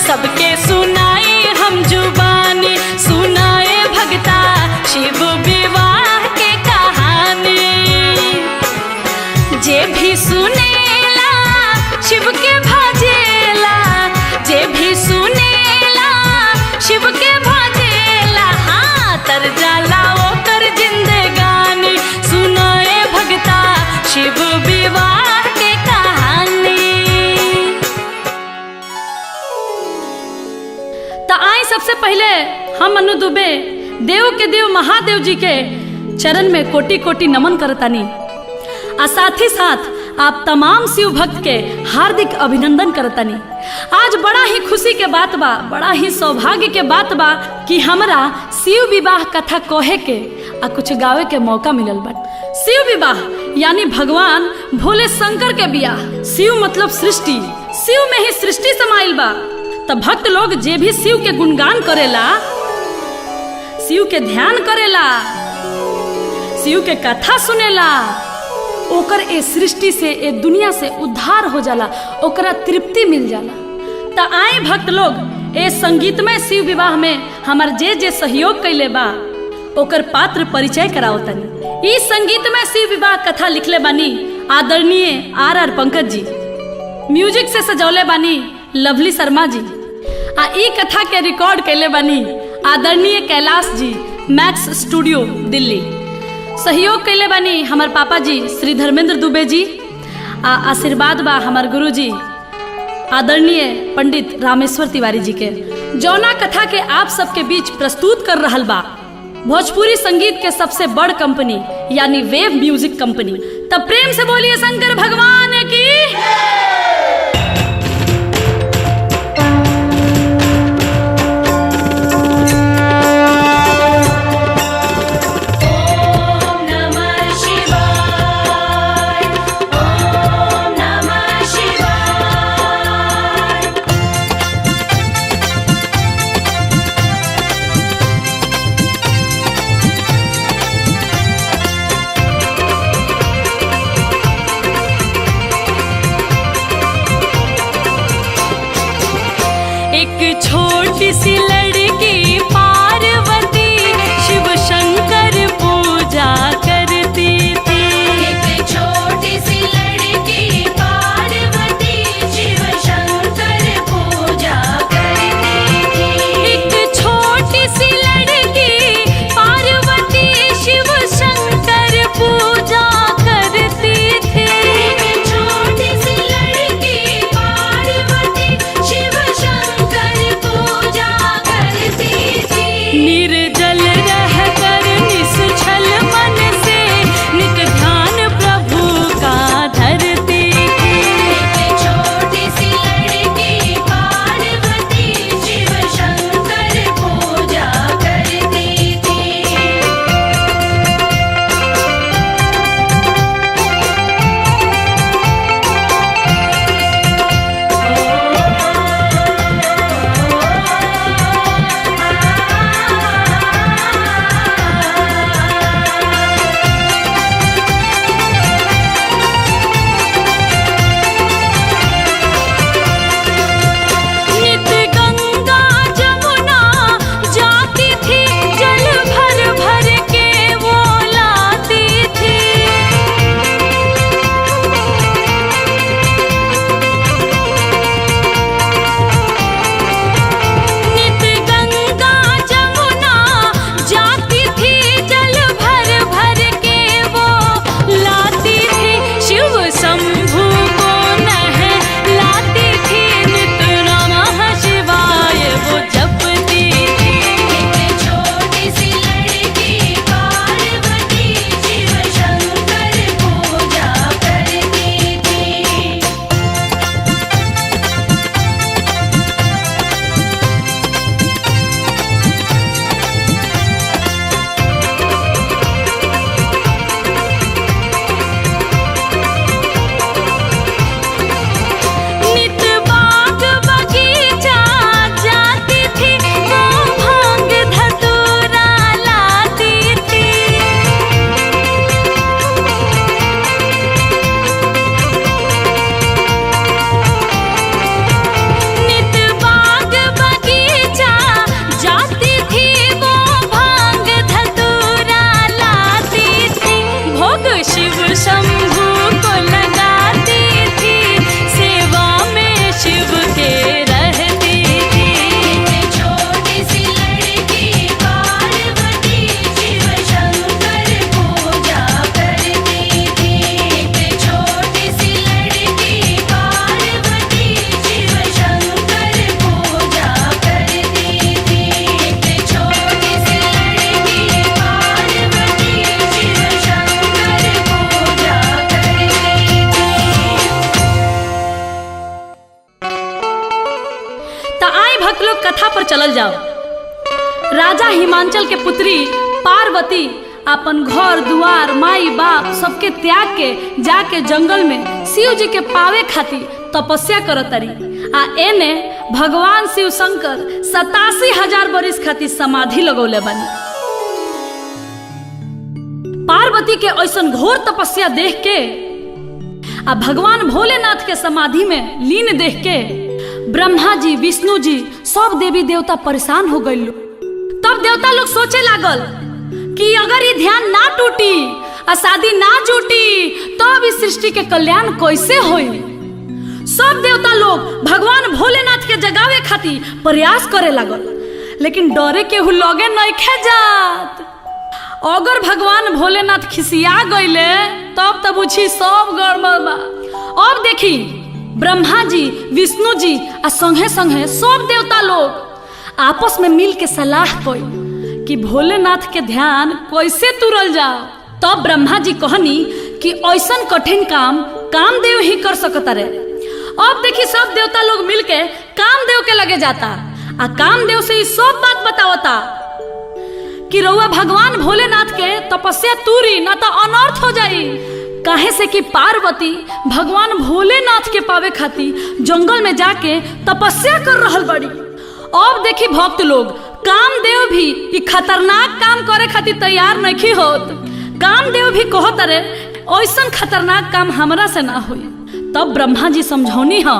सबके सुनाए हम जुबानी, सुनाए भगता शिव विवाह के कहानी। जे भी सुनेला शिव के भजेला, जे भी सुनेला शिव के भजेला, हाँ तर जाला ओकर जिंदगानी, सुनाए भगता शिव विवाह के कहानी। तो आए सबसे पहले हम मनु दुबे देव के देव महादेव जी के चरण में कोटि कोटि नमन करतानी, और साथ ही साथ आप तमाम शिव भक्त के हार्दिक अभिनंदन करतानी। आज बड़ा ही खुशी के बात बा, बड़ा ही सौभाग्य के बात बा कि हमरा शिव विवाह कथा कहे के आ कुछ गावे के मौका मिलल बा। शिव विवाह यानी भगवान भोले शंकर के बियाह। शिव मतलब सृष्टि, शिव में ही सृष्टि समाइल बा। तब भक्त लोग जे भी शिव के गुणगान करेला, शिव के ध्यान करेला, शिव के कथा सुनेला, ओकर ए सृष्टि से ए दुनिया से उद्धार हो जाला, ओकरा तृप्ति मिल जाला। त आए भक्त लोग ए संगीतमय शिव विवाह में हमार जे जे सहयोग कैले बा ओकर पात्र परिचय कराओ तनी। ई संगीतमय शिव विवाह कथा लिखले बानी आदरणीय आर पंकज जी, म्यूजिक से सजौले बानी लवली शर्मा जी, आ ई कथा के रिकॉर्ड कैले बानी आदरणीय कैलाश जी, मैक्स स्टूडियो दिल्ली। सहयोग कैले बानी हमार पापा जी श्री धर्मेंद्र दुबे जी, आ आशीर्वाद बा हमार गुरु जी आदरणीय पंडित रामेश्वर तिवारी जी के। जौना कथा के आप सबके बीच प्रस्तुत कर रहल बा भोजपुरी संगीत के सबसे बड़ कंपनी यानी वेव म्यूजिक कंपनी। तब प्रेम से बोलिए शंकर भगवान की। छोटी सी लड़की पार्वती शिव शंकर पूजा करती थी। एक छोटी सी लड़की पार्वती शिव शंकर पूजा करती थी। एक छोटी सी लड़की पार्वती शिव शंकर पूजा करती थी। एक छोटी सी लड़की पार्वती शिव शंकर पूजा करती आई भक्त लोग कथा पर चलल जाओ। राजा हिमांचल के पुत्री पार्वती अपन घर दुआर माई बाप सबके त्याग के जाके जंगल में शिव जी के पावे खातिर तपस्या करतरी। आ एने भगवान शिव शंकर 87,000 बरिस खातिर समाधि लगौले बनी। पार्वती के ऐसन घोर तपस्या देख के आ भगवान भोलेनाथ के समाधि में लीन देख के ब्रह्मा जी विष्णु जी सब देवी देवता परेशान हो गए। तब देवता लोग सोचे लागल कि अगर ये ध्यान ना टूटी और शादी ना जुटी तब इस सृष्टि के कल्याण कैसे होई। सब देवता लोग भगवान भोलेनाथ के जगावे खातिर प्रयास करे लागल, लेकिन डरे केहू लगे नहीं खे जात। अगर भगवान भोलेनाथ खिसिया गईले तब पूछी सब गड़बड़ बा। अब देखी ब्रह्मा जी विष्णु जी आ संगे संगे सब देवता लोग आपस में मिल के सलाह कई कि भोलेनाथ के ध्यान कैसे तुरल जाओ। तब ब्रह्मा जी कहनी कि ऐसन कठिन काम कामदेव ही कर सकता रे। अब देखी सब देवता लोग मिलके कामदेव के लगे जाता आ कामदेव से सब बात बतावता कि रउआ भगवान भोलेनाथ के तपस्या तूरी ना तो अनर्थ हो जाई। काहे से कि पार्वती भगवान भोलेनाथ के पावे खातिर जंगल में जाके तपस्या कर रहल बड़ी। अब देखी भक्त लोग कामदेव भी ई खतरनाक काम करे खातिर तैयार नहीं होत। कामदेव भी कहत रे ऐसन खतरनाक काम हमरा से ना होई। तब ब्रह्मा जी समझौनी ह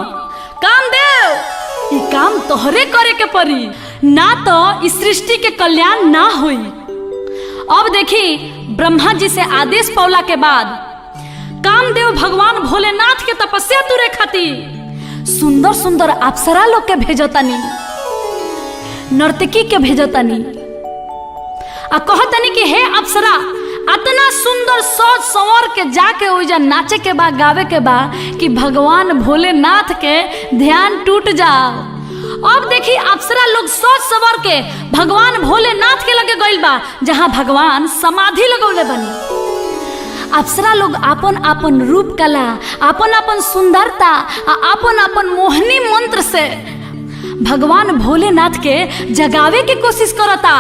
कामदेव ई काम तोहरे करे के पड़ी, ना तो इस सृष्टि के कल्याण ना होई। अब देखी ब्रह्मा जी से आदेश पौला के बाद कामदेव भगवान भोलेनाथ के तपस्या तुरे खातिर सुंदर सुंदर अप्सरा लोग के भेजतानी, नर्तकी के भेजतानी आ कहतानी कि हे अप्सरा इतना सुंदर सोच संवर के जाके ओइजा नाचे के बा गावे के बा कि भगवान भोलेनाथ के ध्यान टूट जाओ। अब देखी अप्सरा लोग सोच संवर के भगवान भोलेनाथ के लगे गइल बा जहां भगवान समाधि लगौले बनी। अप्सरा लोग आपन आपन रूप कला आपन आपन सुंदरता आपन आपन मोहनी मंत्र से भगवान भोलेनाथ के जगावे की कोशिश करता,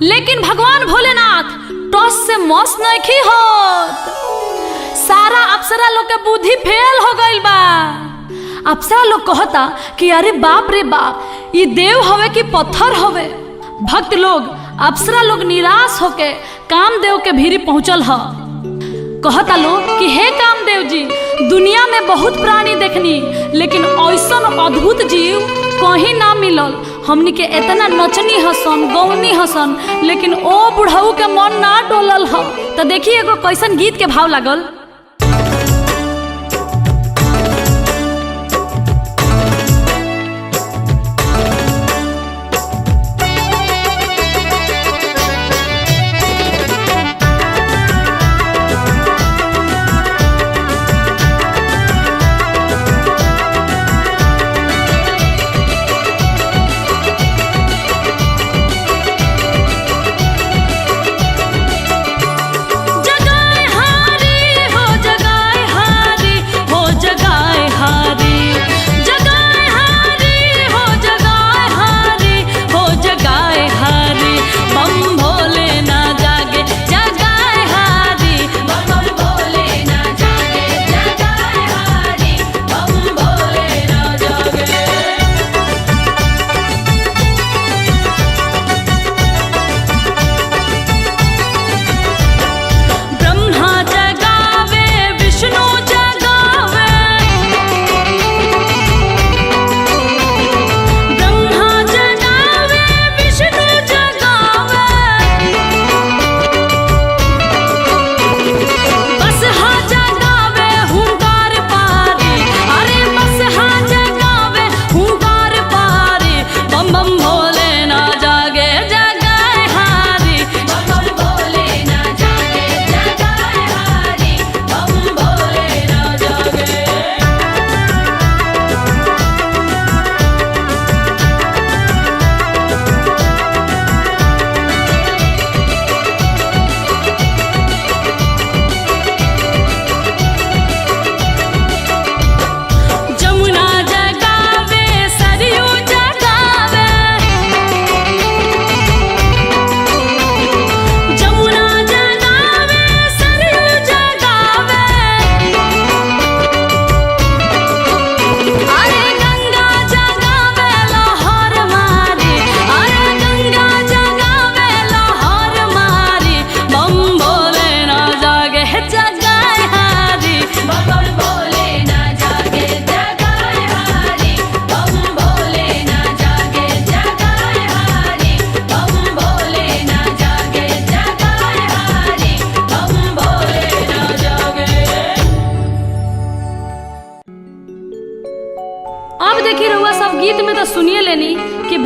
लेकिन भगवान भोलेनाथ टॉस से मौस नहीं होत। सारा अप्सरा लोग के बुद्धि फेल हो गइल बा। अप्सरा लोग कहता कि अरे बाप रे बाप ये देव हवे कि पत्थर हवे। भक्त लोग अप्सरा लोग निराश होके कामदेव के भीरी पहुंचल ह। कहता लोग कि हे कामदेव जी दुनिया में बहुत प्राणी देखनी, लेकिन ऐसन अद्भुत जीव कहीं ना मिलल। हमनी के इतना नचनी हसन गौनी हसन, लेकिन ओ बुढ़ऊ के मन ना डोलल ह। तो देखिए एगो कैसन गीत के भाव लागल। जगाए हारी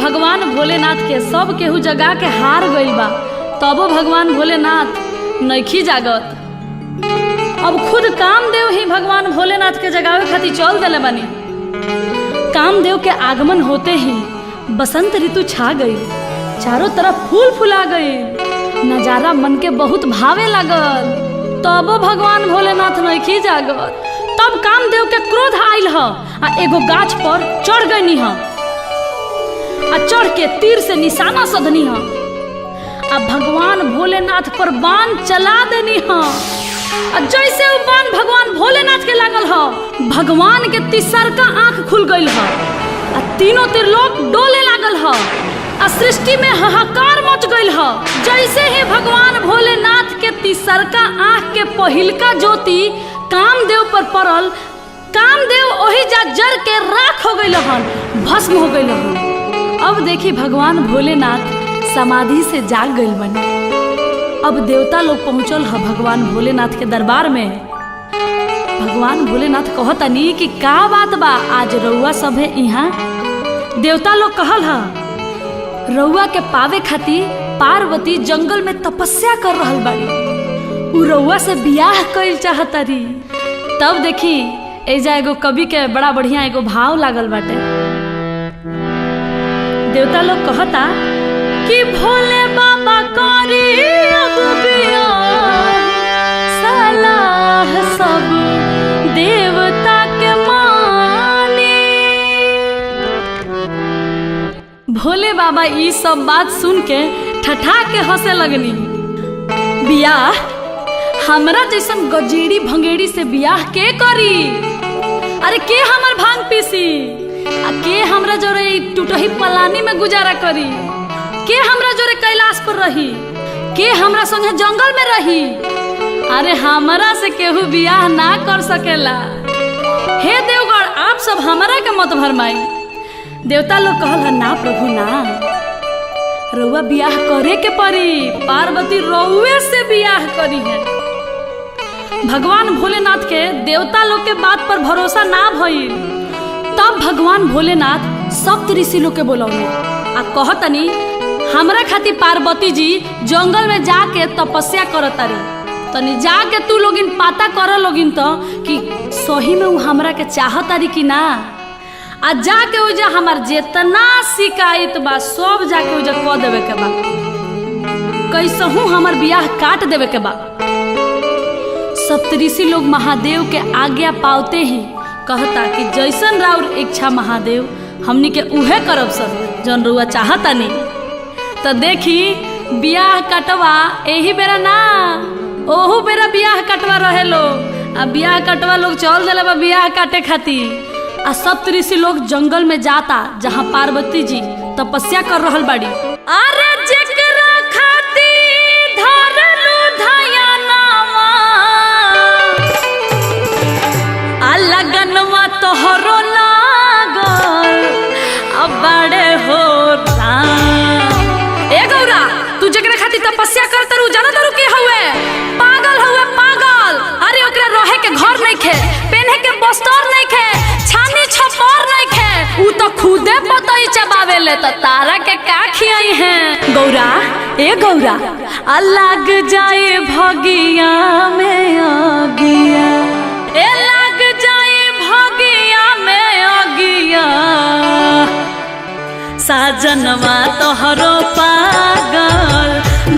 भगवान भोलेनाथ के सब केहू जगा के हार गइल बा, तबो भगवान भोलेनाथ नइखी जागत। अब खुद कामदेव ही भगवान भोलेनाथ के जगावे खातिर चल दिले बानी। कामदेव के आगमन होते ही बसंत ऋतु छा गई, चारों तरफ फूल फुला गई, नजारा मन के बहुत भावे लागल। तबो भगवान भोलेनाथ नइखी जागत। तब कामदेव के क्रोध आइल ह आ एगो गाछ पर चढ़ गई ह आ चढ़ के तीर से निशाना सधनी ह आ भगवान भोलेनाथ पर बाण चला देनी ह। जैसे वो बाण भगवान भोलेनाथ के लागल ह, भगवान के तिसरका आंख खुल गई ह आ तीनों त्रिलोक डोले लागल ह आ सृष्टि में हाहाकार मच गई ह। जैसे ही भगवान भोलेनाथ के तिसरका आंख के पहिलका ज्योति कामदेव पर पड़ल, कामदेव ओही जा जर के राख हो गई हन, भस्म हो गई हन। अब देखी भगवान भोलेनाथ समाधि से जाग गई बने। अब देवता लोग पहुंचल ह भगवान भोलेनाथ के दरबार में। भगवान भोलेनाथ कहतनी कि का बात बा, आज रउआ सब है यहाँ। देवता लोग कहल ह रउआ के पावे खातिर पार्वती जंगल में तपस्या कर रहल बाड़ी, उ रउआ से बियाह कइल चाहतारी। तब देखी एजा एगो कवि के बड़ा बढ़िया एगो भाव लागल बाटे। देवता लोग कहता कि भोले बाबा करी अब बियाह, सलाह सब देवता के मानी। भोले बाबा ई सब बात सुन के ठठा के हंसे लगनी। बियाह हमरा जैसन गजेड़ी भंगेड़ी से बियाह के करी? अरे के हमर भांग पीसी आ के हमरा जोरे टूटही पलानी में गुजारा करी? के हमरा जोरे कैलाश पर रही? के हमरा संगे जंगल में रही? अरे हमरा से केहू बियाह ना कर सकेला। हे देवगण, आप सब हमरा के मत भरमाई। देवता लोग कहल ना प्रभु ना, रउआ बियाह करे के पड़ी, पार्वती रउए से बियाह करी है। भगवान भोलेनाथ के देवता लोग के बात पर भरोसा ना भइल। तब भगवान भोलेनाथ सप्त ऋषि लोग के बोलौले आ कहतनी हमरा खातिर पार्वती जी जंगल में जाके तपस्या करतारी, तनी जाके तू लोगिन पता कर लोगिन तो कि सही में उ हमरा के चाहतारी कि ना। आ जाके उजा हमार जेतना शिकायत बा सब जाके उजा कह देवे के बा, कैसहू हमार बियाह काट देवे के बा। सप्तऋषि लोग महादेव के आज्ञा पावते ही कहता कि जैसन राउर इच्छा महादेव, हमनी के उहे करब सब जौन रउआ चाहता नहीं। तो देखी बियाह कटवा यही बेरा ना, ओहू बेरा बियाह कटवा रहे लोग। आ बियाह कटवा लोग चल दिले बा बियाह काटे खातिर। आ सप्तऋषि लोग जंगल में जाता जहाँ पार्वती जी तपस्या कर रहल बाड़ी। अरे जेकरा खातिर धरलू धयानावा, आ लगनवा तोहरो लागल, अब बड़े हो राम। ए गौरा, तू जेकरा खातिर तपस्या करत रू जाना तारू के हउए? पागल हउए पागल। अरे ओकरा रहे के घर नहीं खे, पहने के बस्तर नहीं खे, छानी छपर नहीं खे, उ तो खुदे पतई चबावेले, तो तारा के का खियाई है? गौरा, ए गौरा, लग जाए भगिया में अगिया, ए लग जाए भगिया में अगिया, साजनवा तोहरो पागल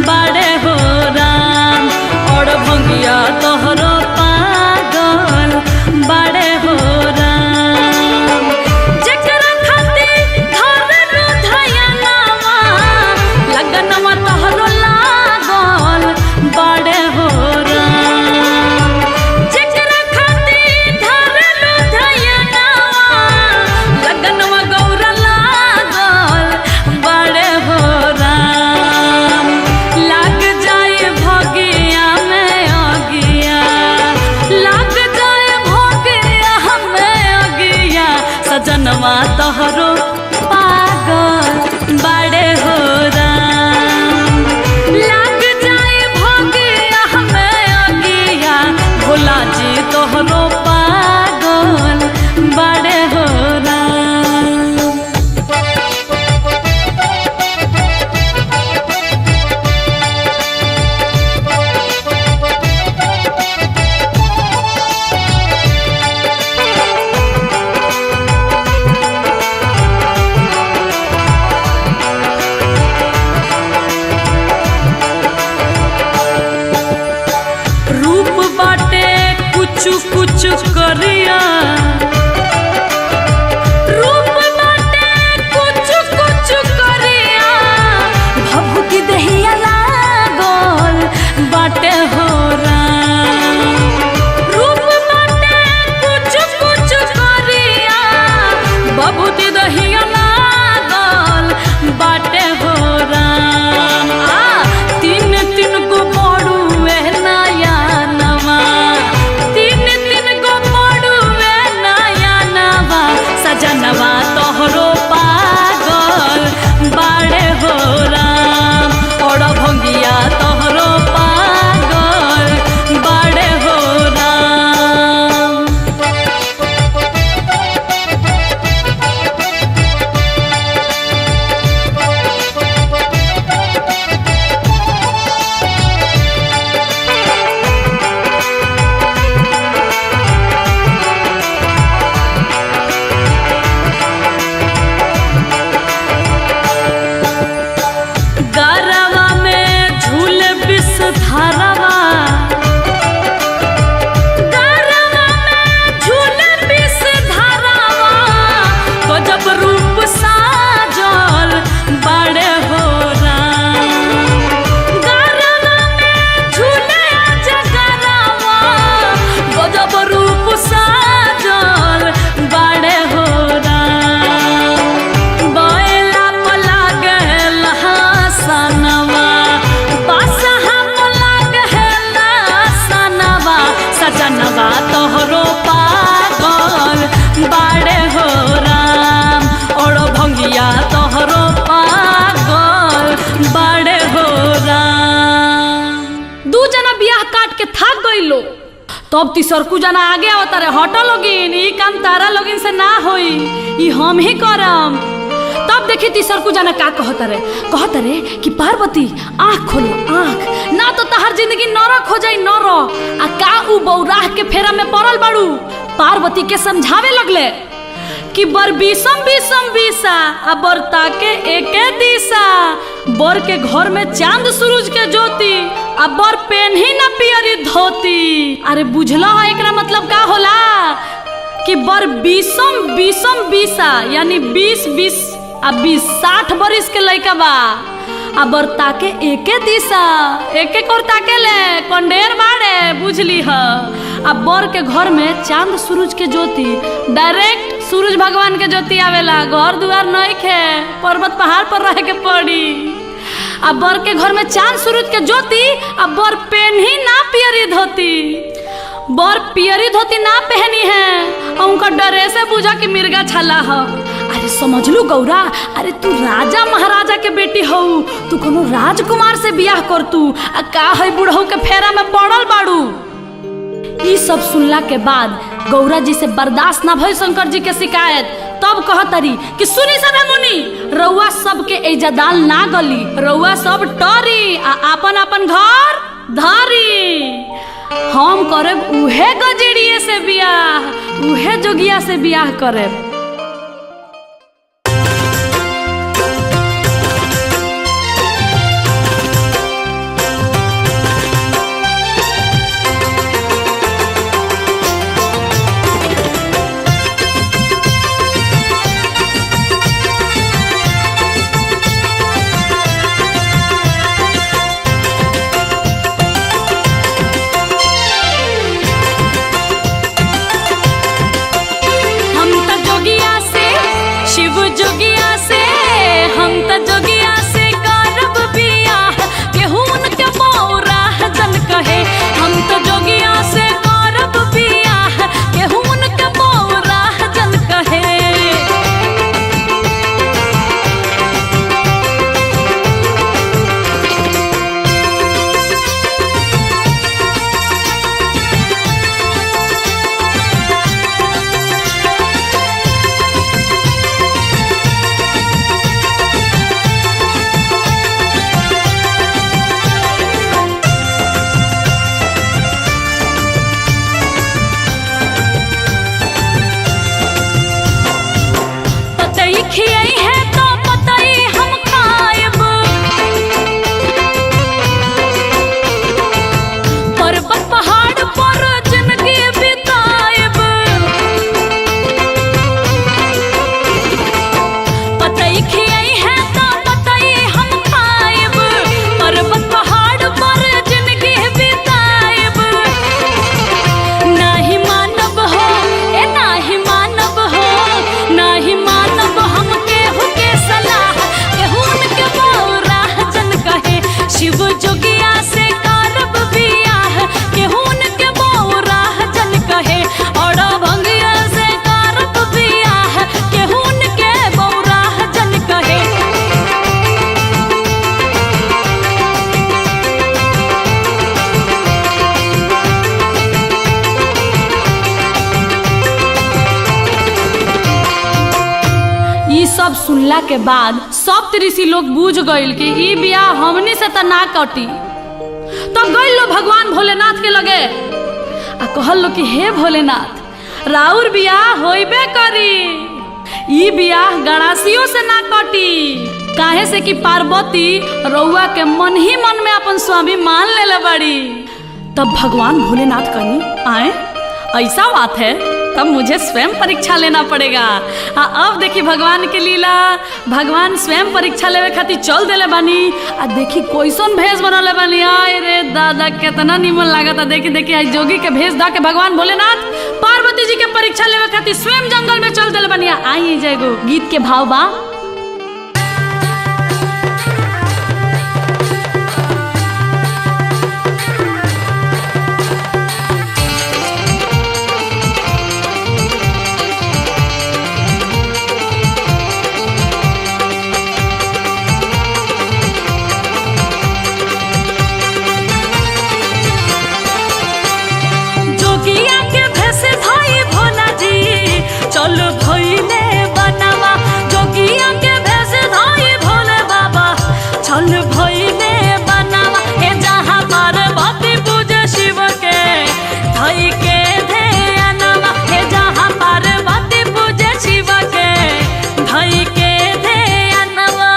बड़े हो राम, और भंगिया तोहरो पागल बड़े हो राम। जेकरा खातिर धरलू धयानावा, लगनवा तोहरो लागल बड़े हो राम। जेकरा खातिर धरलू धयानावा, लगनवा गौरा लागल बड़े हो राम। लग जाए भगिया में अगिया, कुछ करिया रूप बाटे कुछ कुछ करिया भभूति दहिया लागल बाटे हो रूप बाटे कुछ कुछ करिया भभूति दहिया लागल बाटे हो तीन तीन को पड़ुए नया नवा तीन तीन को पड़ुए नया नवा सजनवा तोहरो पागल बाड़े हो राम और भंगिया तोहरो पागल बाड़े हो राम। गरवा में झूले विष धारवा गरवा में झूले विष धारवा तो जब रूप साजल बड़े हो राम गरवा में झूले जगरवा तो जब रूप साजल बड़े हो राम बैला पला गल सनवा बसहा पलग है सनवा सजनवा तोहरो पागल बाड़े हो राम और भंगिया तोहरो पागल बाड़े हो राम। दू जना बियाह काट के थाक गइलो तब तीसरकू जना आगे आवता रे हटो लोगिन ई काम तारा लोगिन से ना होई ई हम ही करम। तब देखी तीसरकू जना का कहता रे कि पार्वती आँख खोलो आँख ना तो तहर जिंदगी नरक हो जाई नरक आ का उ बौराह के फेरा में पड़ल बाड़ू। पार्वती के समझावे लगले कि बर बीसम बीसम बीसा आ बर ताके एके दिशा बर के घर में चांद सूरज के ज्योति आ बर पेन्ही ना पियरी धोती। अरे बुझला एकरा मतलब का होला कि बर बीसम बीसम बीसा यानी 20-20 आ 20-60 बरिस के लइका बा आ बर ताके एके दिशा एके कोर ताके ले कंडेर बाड़े बुझली ह आ बर के घर में चांद सूरज के ज्योति डायरेक्ट सूरज भगवान के ज्योति आवेला घर दुआर नहीं खे पर्वत पहाड़ पर रहे के पड़ी आ बर के घर में चांद सूरज के ज्योति आ बर पेन्ही ना पियरी धोती बर पियरी धोती ना पहनी है और उनका डरे से बुझा कि मिर्गा छला है। अरे समझ लू गौरा अरे तू राजा महाराजा के बेटी हो तू कोनो राजकुमार से बियाह कर तू आ का है बुढ़ऊ के फेरा में पड़ल बाड़ू। ई सब सुनला के बाद गौरा जी से बर्दाश्त ना भइल शंकर जी के शिकायत। तब कहतरी कि सुनी सभे मुनि रउआ सबके इज्जदाल ना गली रउआ सब टरी आ अपन अपन घर धरी हम करब उहे गजेड़िए से बियाह उहे जोगिया से बियाह करब। जोगी सखी आई है तो बताई हम पाएब, पर्वत पहाड़ पर जिंदगी बिताएब। नाही मानब हो ए नाही मानब हो, नाही मानब हम केहू के सलाह, केहू उनके बौरा जन कहे शिव जोगिया से करब बियाह, केहू उनके बौरा जन कहे और भंगिया से करब बियाह, केहू उनके बौरा जन कहे। ई सब सुनला के बाद सब ऋषि लोग बूझ गइल कि ई बियाह हमनी से त ना कटी। तब गइल लो भगवान भोलेनाथ के लगे आ कहल लो कि हे भोलेनाथ राउर बियाह होइबे करी, ई बियाह गणासियों से ना कटी, काहे से कि पार्वती रउआ के मन ही मन में अपन स्वामी मान लेले बड़ी। तब भगवान भोलेनाथ कही आए ऐसा बात है तब मुझे स्वयं परीक्षा लेना पड़ेगा। अब देखी भगवान की लीला, भगवान स्वयं परीक्षा लेवे खातिर चल देले बानी आ देखी कैसन भेष बनले बानी। आय रे दादा कितना निमन लागता। देखी देखी आज जोगी के भेष दा के भगवान भोलेनाथ पार्वती जी के परीक्षा लेवे खातिर स्वयं जंगल में चल देले बानी। आई जगो गीत के भाव बा चल भइले बनावा, जोगिया के भेष धाई भोले बाबा चल भइले बनावा। ए जहाँ पार्वती पूजे शिव के धई के ध्यानवा, ए जहाँ पार्वती पूजे शिव के धई के ध्यानवा।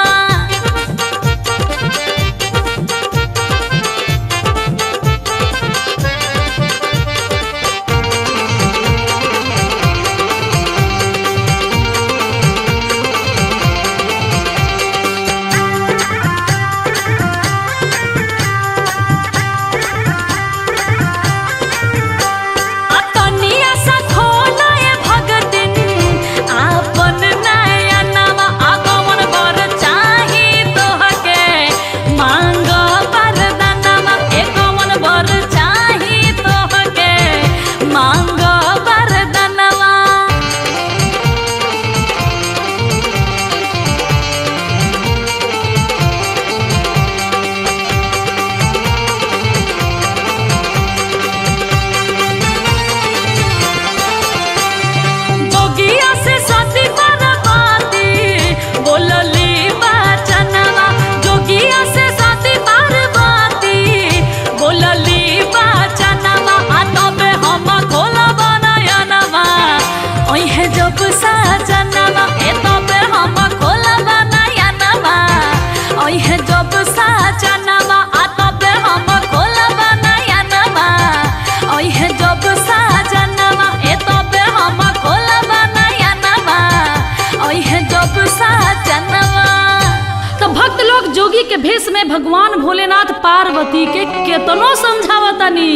जोगी के भेष में भगवान भोलेनाथ पार्वती के केतनो समझावतानी,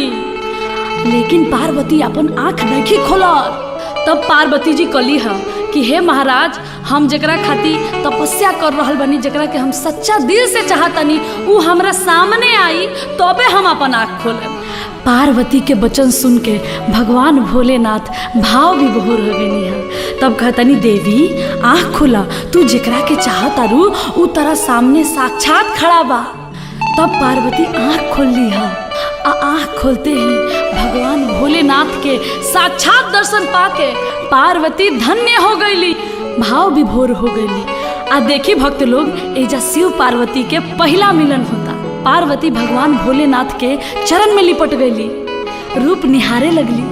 लेकिन पार्वती अपन आंख नहीं खोलत। तब पार्वती जी कली है कि हे महाराज हम जकरा खातिर तपस्या कर रहल बनी, जकरा के हम सच्चा दिल से चाहतनी उ हमरा सामने आई तबे हम अपन आँख खोलेम। पार्वती के वचन सुन के भगवान भोलेनाथ भाव विभोर हो गई है। तब कहतनी देवी आँख खोला, तू जेकरा के चाहतारू उ तेरा सामने साक्षात खड़ा बा। तब पार्वती आँख खोल ली है। आँख खोलते ही भगवान भोलेनाथ के साक्षात दर्शन पाके पार्वती धन्य हो गईली, भाव विभोर हो गईली। आ देखी भक्त लोग एजा शिव पार्वती के पहला मिलन होता। पार्वती भगवान भोलेनाथ के चरण में लिपट गईली, रूप निहारे लगली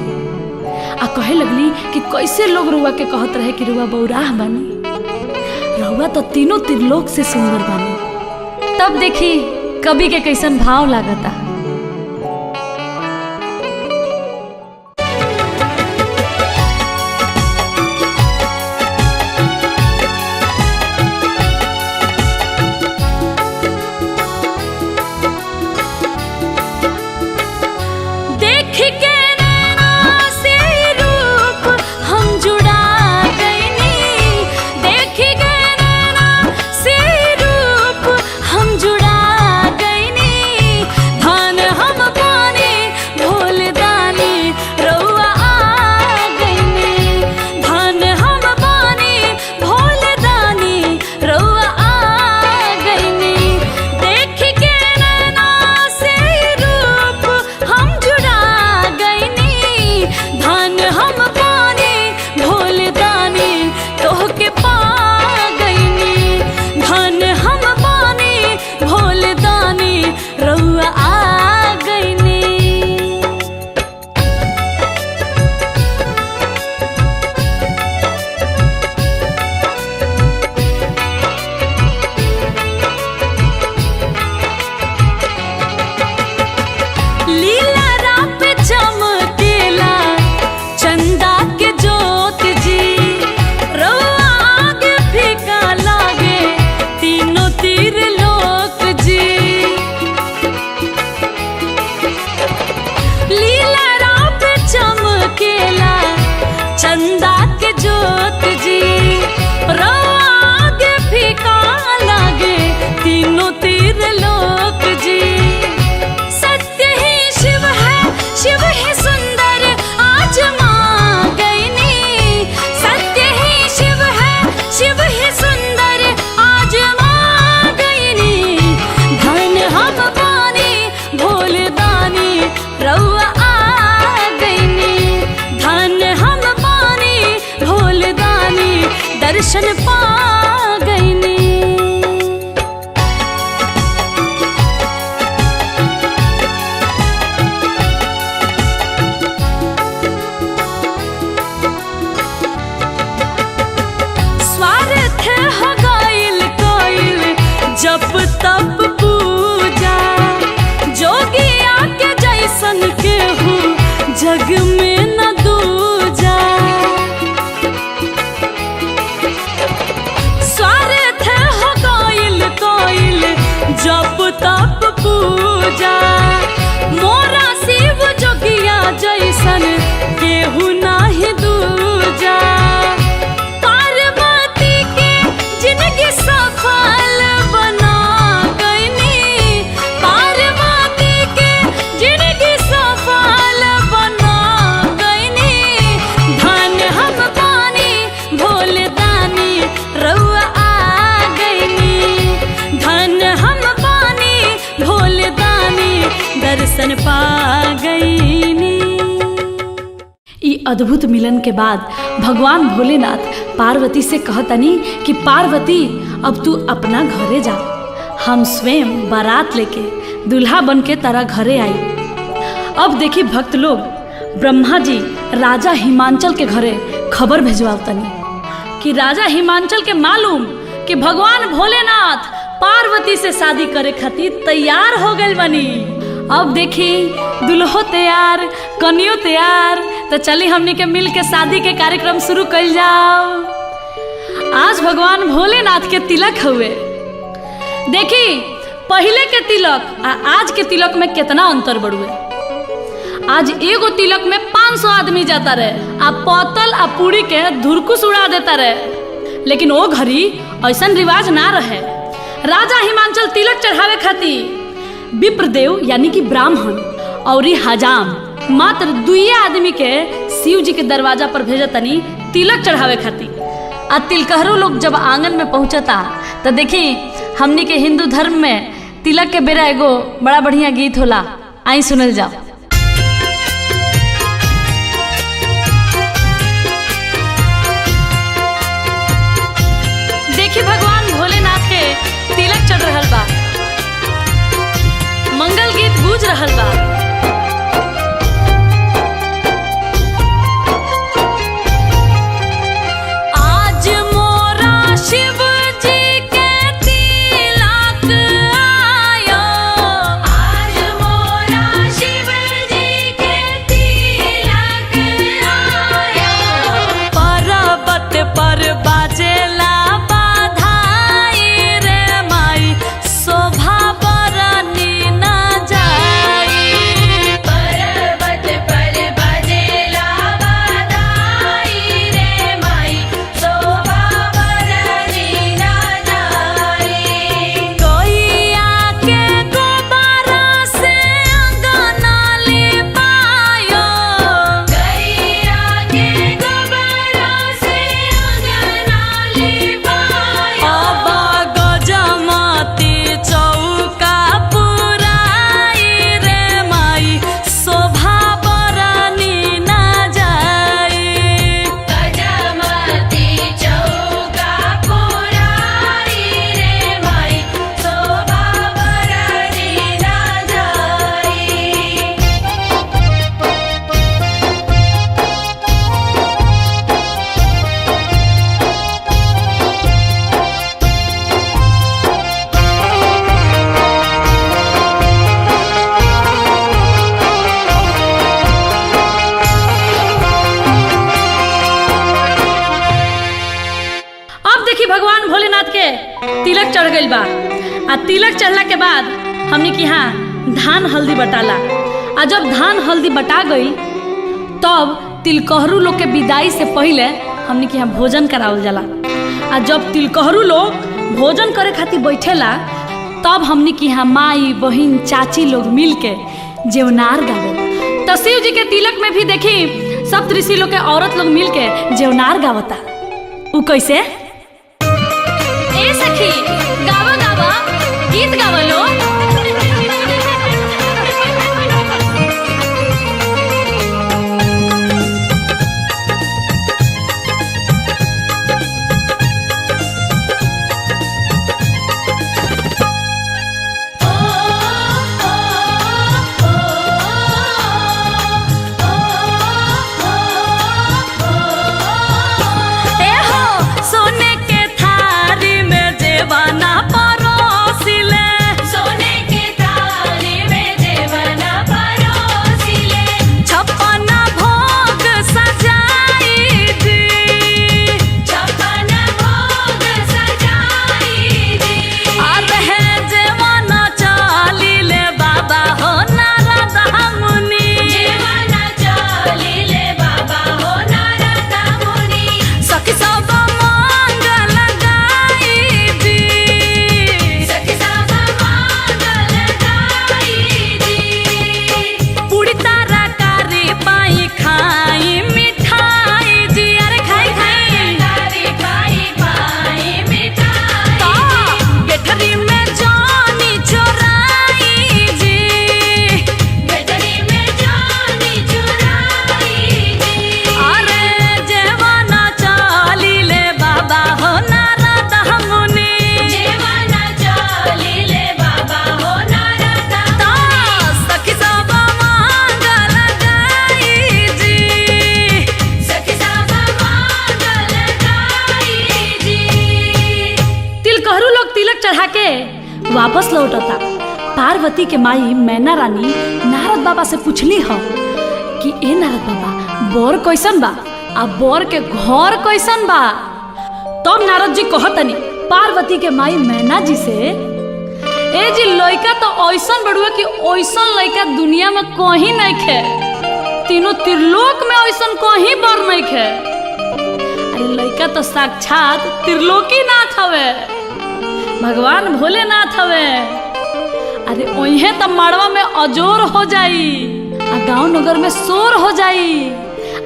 आ कहे लगली कि कैसे लोग रुआ के कहत रहे कि रुआ बौराह बानी, रुआ तो तीनों त्रिलोक से सुंदर बानी। तब देखी कवि के कैसन भाव लागता। ऐसन पा गईनी। ई अद्भुत मिलन के बाद भगवान भोलेनाथ पार्वती से कहतनी कि पार्वती अब तू अपना घरे जा, हम स्वयं बारात लेके दूल्हा बन के तारा घरे आई। अब देखी भक्त लोग ब्रह्मा जी राजा हिमांचल के घरे खबर भेजवातनी कि राजा हिमांचल के मालूम कि भगवान भोलेनाथ पार्वती से शादी करे खातिर तैयार हो गए बनी। अब देखी दुल्हो तैयार, कन्यो तैयार, तो चली हमनी के मिल के शादी के कार्यक्रम शुरू कर जाओ। आज भगवान भोलेनाथ के तिलक हुए। देखी पहले के तिलक आ आज के तिलक में कितना अंतर बढ़ुए। आज एगो तिलक में 500 आदमी जाता रहे, आ पतल आ पूरी के धुरकुस उड़ा देता रहे। लेकिन वो घड़ी ऐसा रिवाज ना रहे। राजा हिमांचल तिलक चढ़ावे खातिर विप्रदेव यानी कि ब्राह्मण और हजाम मात्र 2 आदमी के शिव जी के दरवाजा पर भेजतनी तिलक चढ़ावे खातिर। आ तिलकहरू लोग जब आंगन में पहुंचता तो देखी हमनी के हिंदू धर्म में तिलक के बेरा एगो बड़ा बढ़िया गीत होला, आई सुनल जाओ। देखी भगवान भोलेनाथ के तिलक चढ़ रहल बा, मंगल गीत गूंज रहल बा। आज मोरा शिव जी के तिलक आयो, आज मोरा शिव जी के तिलक आयो। पर्वत पर बाजेला भगवान भोलेनाथ के तिलक चढ़ गई बा। आ तिलक चढ़ला के बाद हमने की यहाँ धान हल्दी बटाला। आ जब धान हल्दी बटा गई तब तिलकहरू लोग के विदाई से पहले हमने की यहाँ भोजन करावल जाला। आ जब तिलकहरू लोग भोजन करे खातिर बैठेला तब हमने की यहाँ माई बहन चाची लोग मिल के जेवनार गावे। तो शिव जी के तिलक में भी देखी सब ऋषि लोग के औरत लोग मिल के जेवनार गावता। उ कैसे सखी गावा गावा गीत गावा लो। सोने के थारी में जेवान वापस लौटता। पार्वती के माई मैना रानी नारद बाबा से पूछली हो कि ए नारद बाबा बोर कैसन बा आ बोर के घर कैसन बा। तब नारद जी कहतनी पार्वती के माई मैना जी से, ए जी लइका तो ऐसन बड़ुआ कि ऐसन लइका दुनिया में कहीं नहीं खे, तीनों त्रिलोक में ऐसन कहीं बर नहीं खे। अरे लइका तो साक्षात त्रिलोकी नाथ हवे, भगवान भोलेनाथ हवे। अरे ओहे तो मड़वा में अजोर हो जाई आ गांव नगर में शोर हो जाई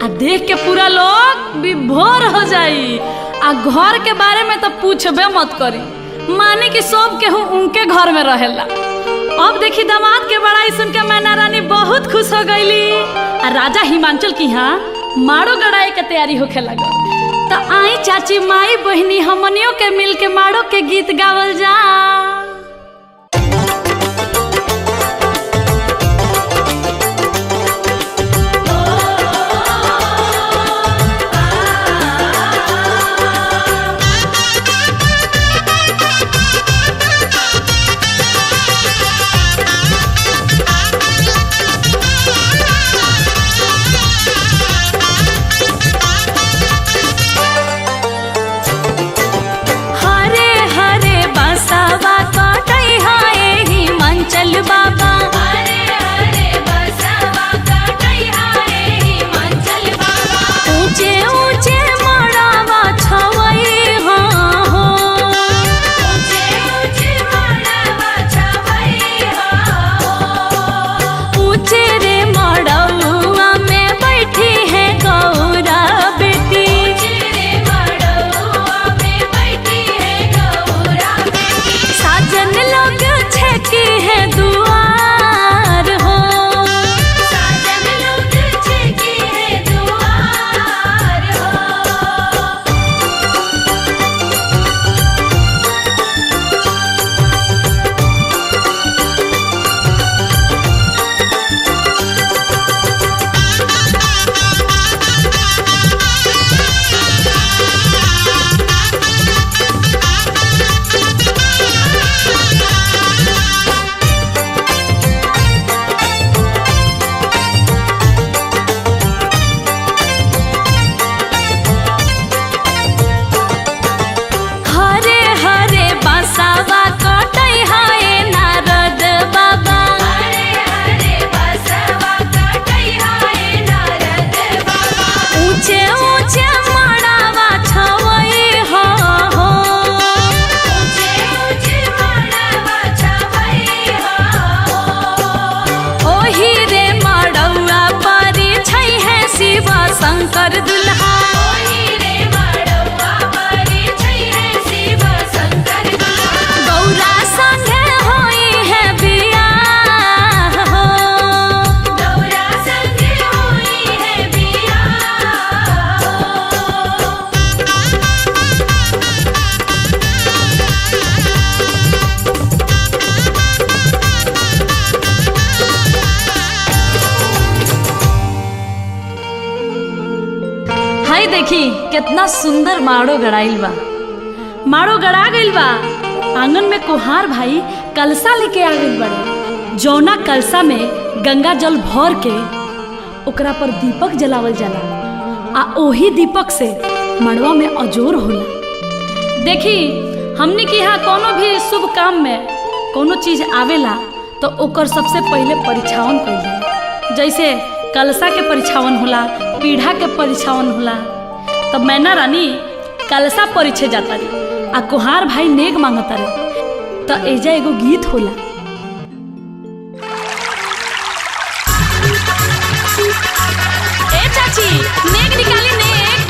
आ देख के पूरा लोग विभोर हो जाई। आ घर के बारे में तो पूछबे मत करी, माने कि सब केहू उनके घर में रहेला। अब देखी दामाद के बड़ाई सुन के मैना रानी बहुत खुश हो गईली। आ राजा हिमांचल की यहाँ माड़ो गड़ाई के तैयारी होखे लगा। तो आई चाची माई बहनी हमनियों के मिल के माड़ो के गीत गावल जा। देखी कितना सुंदर माड़ो गड़ाइल बा। माड़ो गड़ा गइल बा। आंगन में कुहार भाई कलसा लेके आ गइल बड़े। जौना कलसा में गंगा जल भर के ओकरा पर दीपक जलावल जाला आ ओही दीपक से मड़वा में अजोर होला। देखी हमने की यहाँ कोनो भी शुभ काम में कोनो चीज आवेला तो ओकर सबसे पहले परिछावन कइल जाला। जैसे कलसा के परिछावन होला, पीढ़ा के परिछावन होला। तब मैना रानी कलसा परिछे जाता रही आ कुहार भाई नेग मांगता रहे। तो एजा एगो गीत होला। ए चाची नेग निकाली नेग।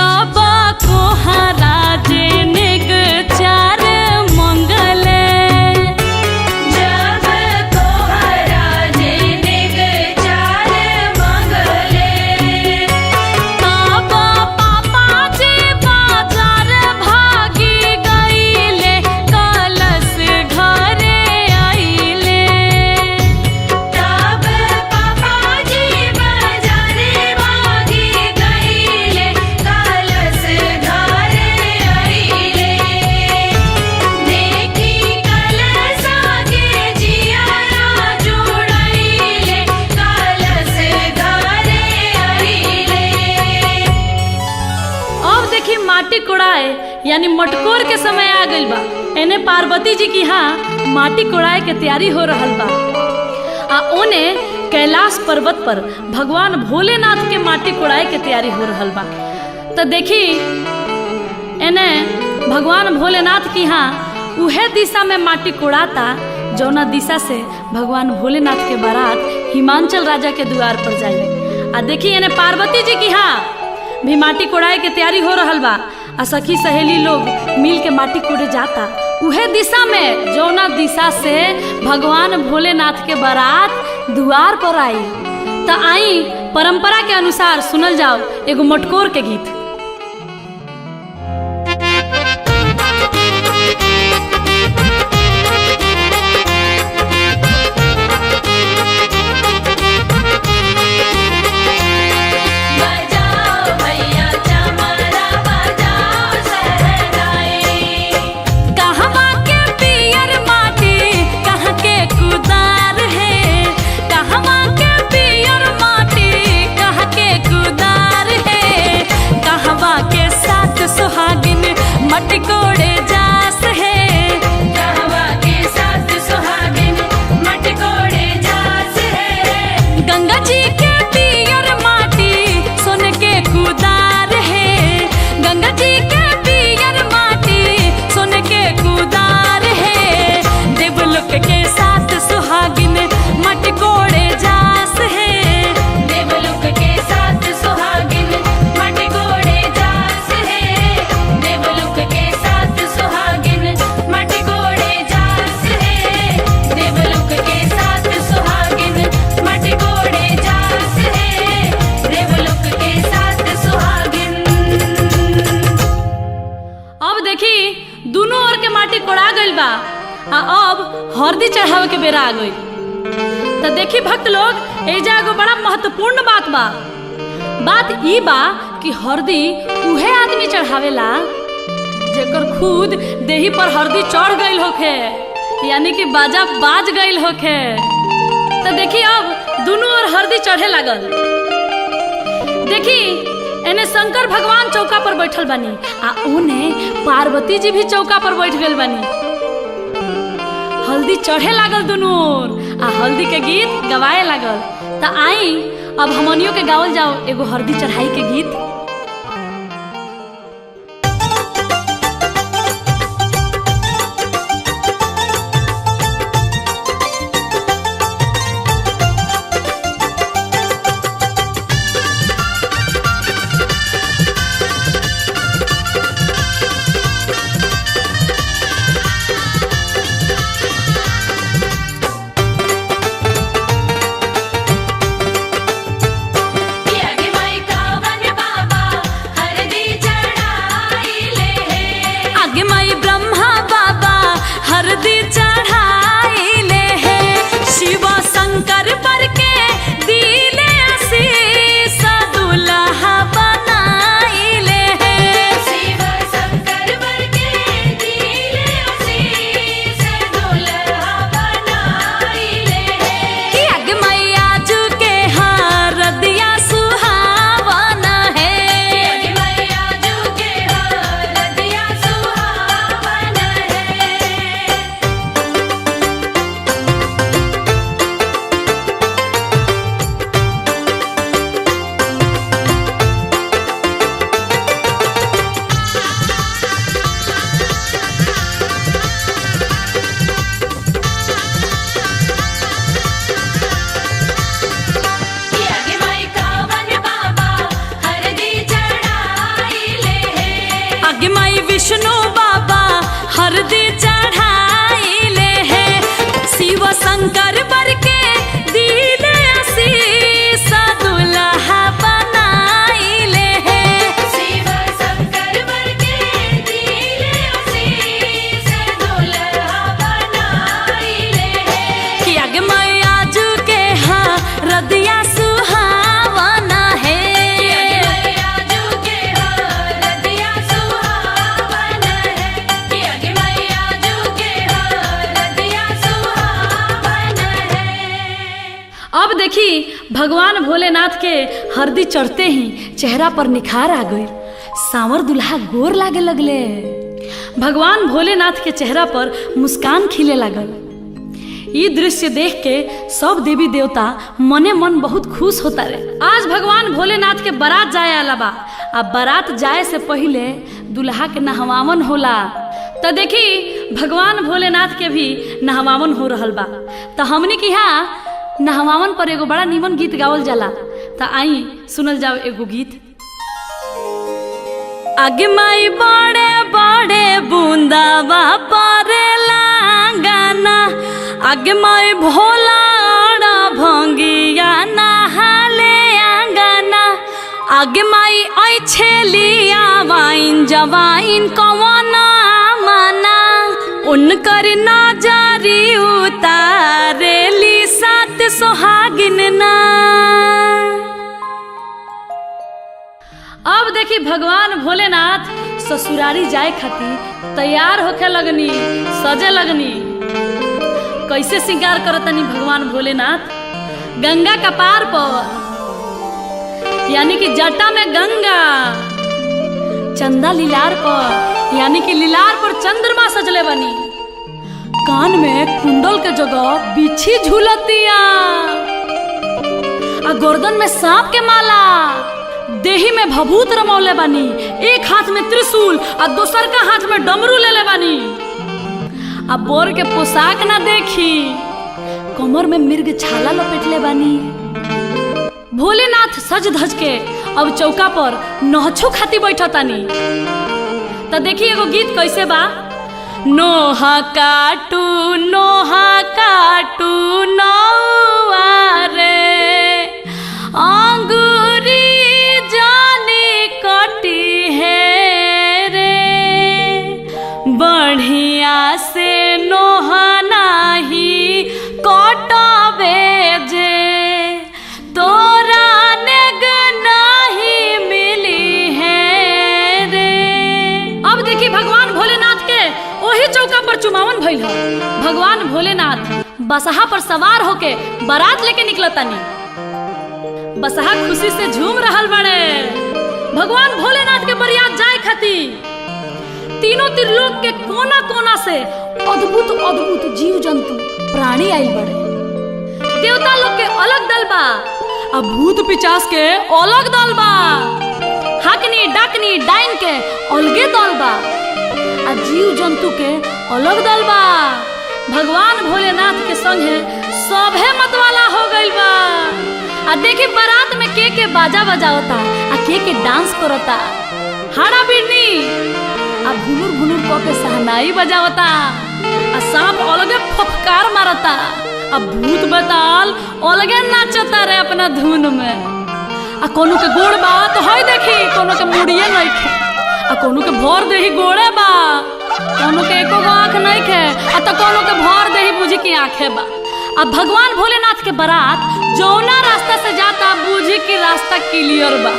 जब कोहरा जेनेक चार मंगले जब कोहरा जेनेक चार मंगले तब पापा जी बाजार भागी गईले कलश घरे आइले तब पापा जी बाजारे भागी गईले कलश घरे आइले देखी कलशा के जियारा जुड़ाइले कलश घरे आइले। अब देखी माटी कोड़ाए यानी मटकोर के समय आ गइल बा। एने पार्वती जी की यहाँ माटी कोड़ाए के तैयारी हो रहल बा आ ओने कैलाश पर्वत पर भगवान भोलेनाथ के माटी कोड़ाए के तैयारी हो रहल बा। तो देखी एने भगवान भोलेनाथ की यहाँ उहे दिशा में माटी कोड़ाता जौना दिशा से भगवान भोलेनाथ के बारात हिमांचल राजा के द्वार पर जाई। आ देखी एने पार्वती जी की यहाँ भी माटी कोड़ाए के तैयारी हो रहल बा आ सखी सहेली लोग मिल के माटी कोड़े जाता उहे दिशा में जौना दिशा से भगवान भोलेनाथ के बारात द्वार पर आई। तो आई परंपरा के अनुसार सुनल जाओ एगो मटकोर के गीत। बजाओ भैया चमरा बजाओ सहनाई कहवा के पियर माटी कहाँ के कुदार है कहवा के पियर माटी कहाँ के कुदार है कहवा के साथ सुहागिन मट कोड़े जास है कहवा के साथ सुहागिन मटकोड़े जास है गंगा जी के पियर माटी सोन के कुदार है गंगा जी के पियर माटी सोन के कुदार है देवलोक के साथ सुहागिन मट कोड़े जास है देवलोक के साथ सुहागिन मटकोड़े जास है देवलोक के साथ सुहागिन मटकोड़े जास है देवलोक के साथ सुहागिन मटकोड़े जास है देवलोक के साथ सुहागिन। अब देखी दोनों ओर के माटी कोड़ा गइल बा आ अब हरदी चढ़ावे के बेरा आ गइल। तो देखी भक्त लोग एजा एगो बड़ा महत्वपूर्ण बात बा। बात ई बा कि हरदी उहे आदमी चढ़ावेला जेकर खुद देही पर हरदी चढ़ गइल होखे यानी कि बाजा बाज गइल होखे। तो देखी अब दोनों ओर हरदी चढ़े लागल। देखी एने शंकर भगवान चौका पर बैठल बानी आ ओने पार्वती जी भी चौका पर बैठ गइल बानी। हल्दी चढ़े लागल दोनों ओर आ हल्दी के गीत गवाए लागल। तो आई अब हमनियों के गावल जाओ एगो हल्दी चढ़ाई के गीत। विष्णु बाबा हरदी चढ़ाइले है शिव शंकर बर के दिले आशीष दुल्हा बनाइले है शिव शंकर वर के दिले आशीष दुल्हा बनाइले है कि आगे मैया जू के हाँ रदिया सुहावना है मैया जू के हरदिया सुहावन है कि अगे मैया जू के हरदिया सुहावन है। अब देखी भगवान भोलेनाथ के हरदी चढ़ते ही चेहरा पर निखार आ गई सांवर दुल्हा गोर लागे लगले भगवान भोलेनाथ के चेहरा पर मुस्कान खिले लागल। ये दृश्य देख के सब देवी देवता मने मन बहुत खुश होता रहे। आज भगवान भोलेनाथ के बारात जाए आला बा आ बारात जाए से पहले दुल्हा के नहवावन होला तो देखी भगवान भोलेनाथ के भी नहवावन हो रहल बा। तो हमनी के यहाँ नहवावन पर एगो बड़ा नीमन गीत गावल जाला। तो आई सुनल जाओ एगो गीत। आगे माई बड़े बड़े बूंदावा परेला गाना आगे माई भोला भंगिया नहाले आंगना आगे माई आई छेलिया वाइन जवाइन कवना माना उनकर नजरी उतारेली सात सोहागिन ना। अब देखी भगवान भोलेनाथ ससुरारी जाए खातिर तैयार होके लगनी सजे लगनी। कैसे श्रृंगार करतनी भगवान भोलेनाथ गंगा का पार पर यानी कि जटा में गंगा चंदा लीलार पर यानी कि लीलार पर चंद्रमा सजले बनी कान में कुंडल के जगह बिच्छी झूलतिया आ गर्दन में सांप के माला देही में भभूत रमौले बानी एक हाथ में त्रिशूल आ दोसर का हाथ में डमरू लेले बानी आ बोर के पोशाक ना देखी कमर में मिर्ग छाला लपेटले बानी। भोलेनाथ सज धज के अब चौका पर नहछो खाती बैठतानी। तो देखी एगो गीत कैसे बा। नोहा काटू नौआ रे अंगूरी जानी कटी है रे बढ़िया से नोहा नाही कटबे जे तोरा नेग नहीं मिली है रे। अब देखी भगवान भोलेनाथ के वही चौका पर चुमावन भइल ह। भगवान भोलेनाथ बसहा पर सवार होके बारात लेके निकलतानी। बसहा खुशी से झूम रहल बड़े भगवान भोलेनाथ के बरियात जाए खातिर तीनों त्रिलोक के कोना कोना से अद्भुत अद्भुत जीव जंतु प्राणी आइल बड़े। देवता लोग के अलग दल बा आ भूत पिचास के अलग दल बा हकनी डाकनी डाइन के अलगे दल बा आ जीव जंतु के अलग दल बा। भगवान भोलेनाथ के संगे सभे मतवाला हो गइल बा। आ देखी बारात में के बाजा बजावता आ के डांस करता हाड़ा बिरनी आ भुनुर भुनुर क के सहनाई बजावता आ सांप अलगे फफकार मारता आ भूत बताल अलगे नाचता रे अपना धुन में। आ कोनो के गोड़ बा तो हई देखी कोनो के मुड़िए नइखे आ कोनो के भर देही गोड़े बा कोनो के एको गो आँख नइखे आ तो कोनो के भर देही बुझी की आँखे बा। अब भगवान भोलेनाथ के बारात जौना रास्ता से जाता बुझी की रास्ता क्लियर बा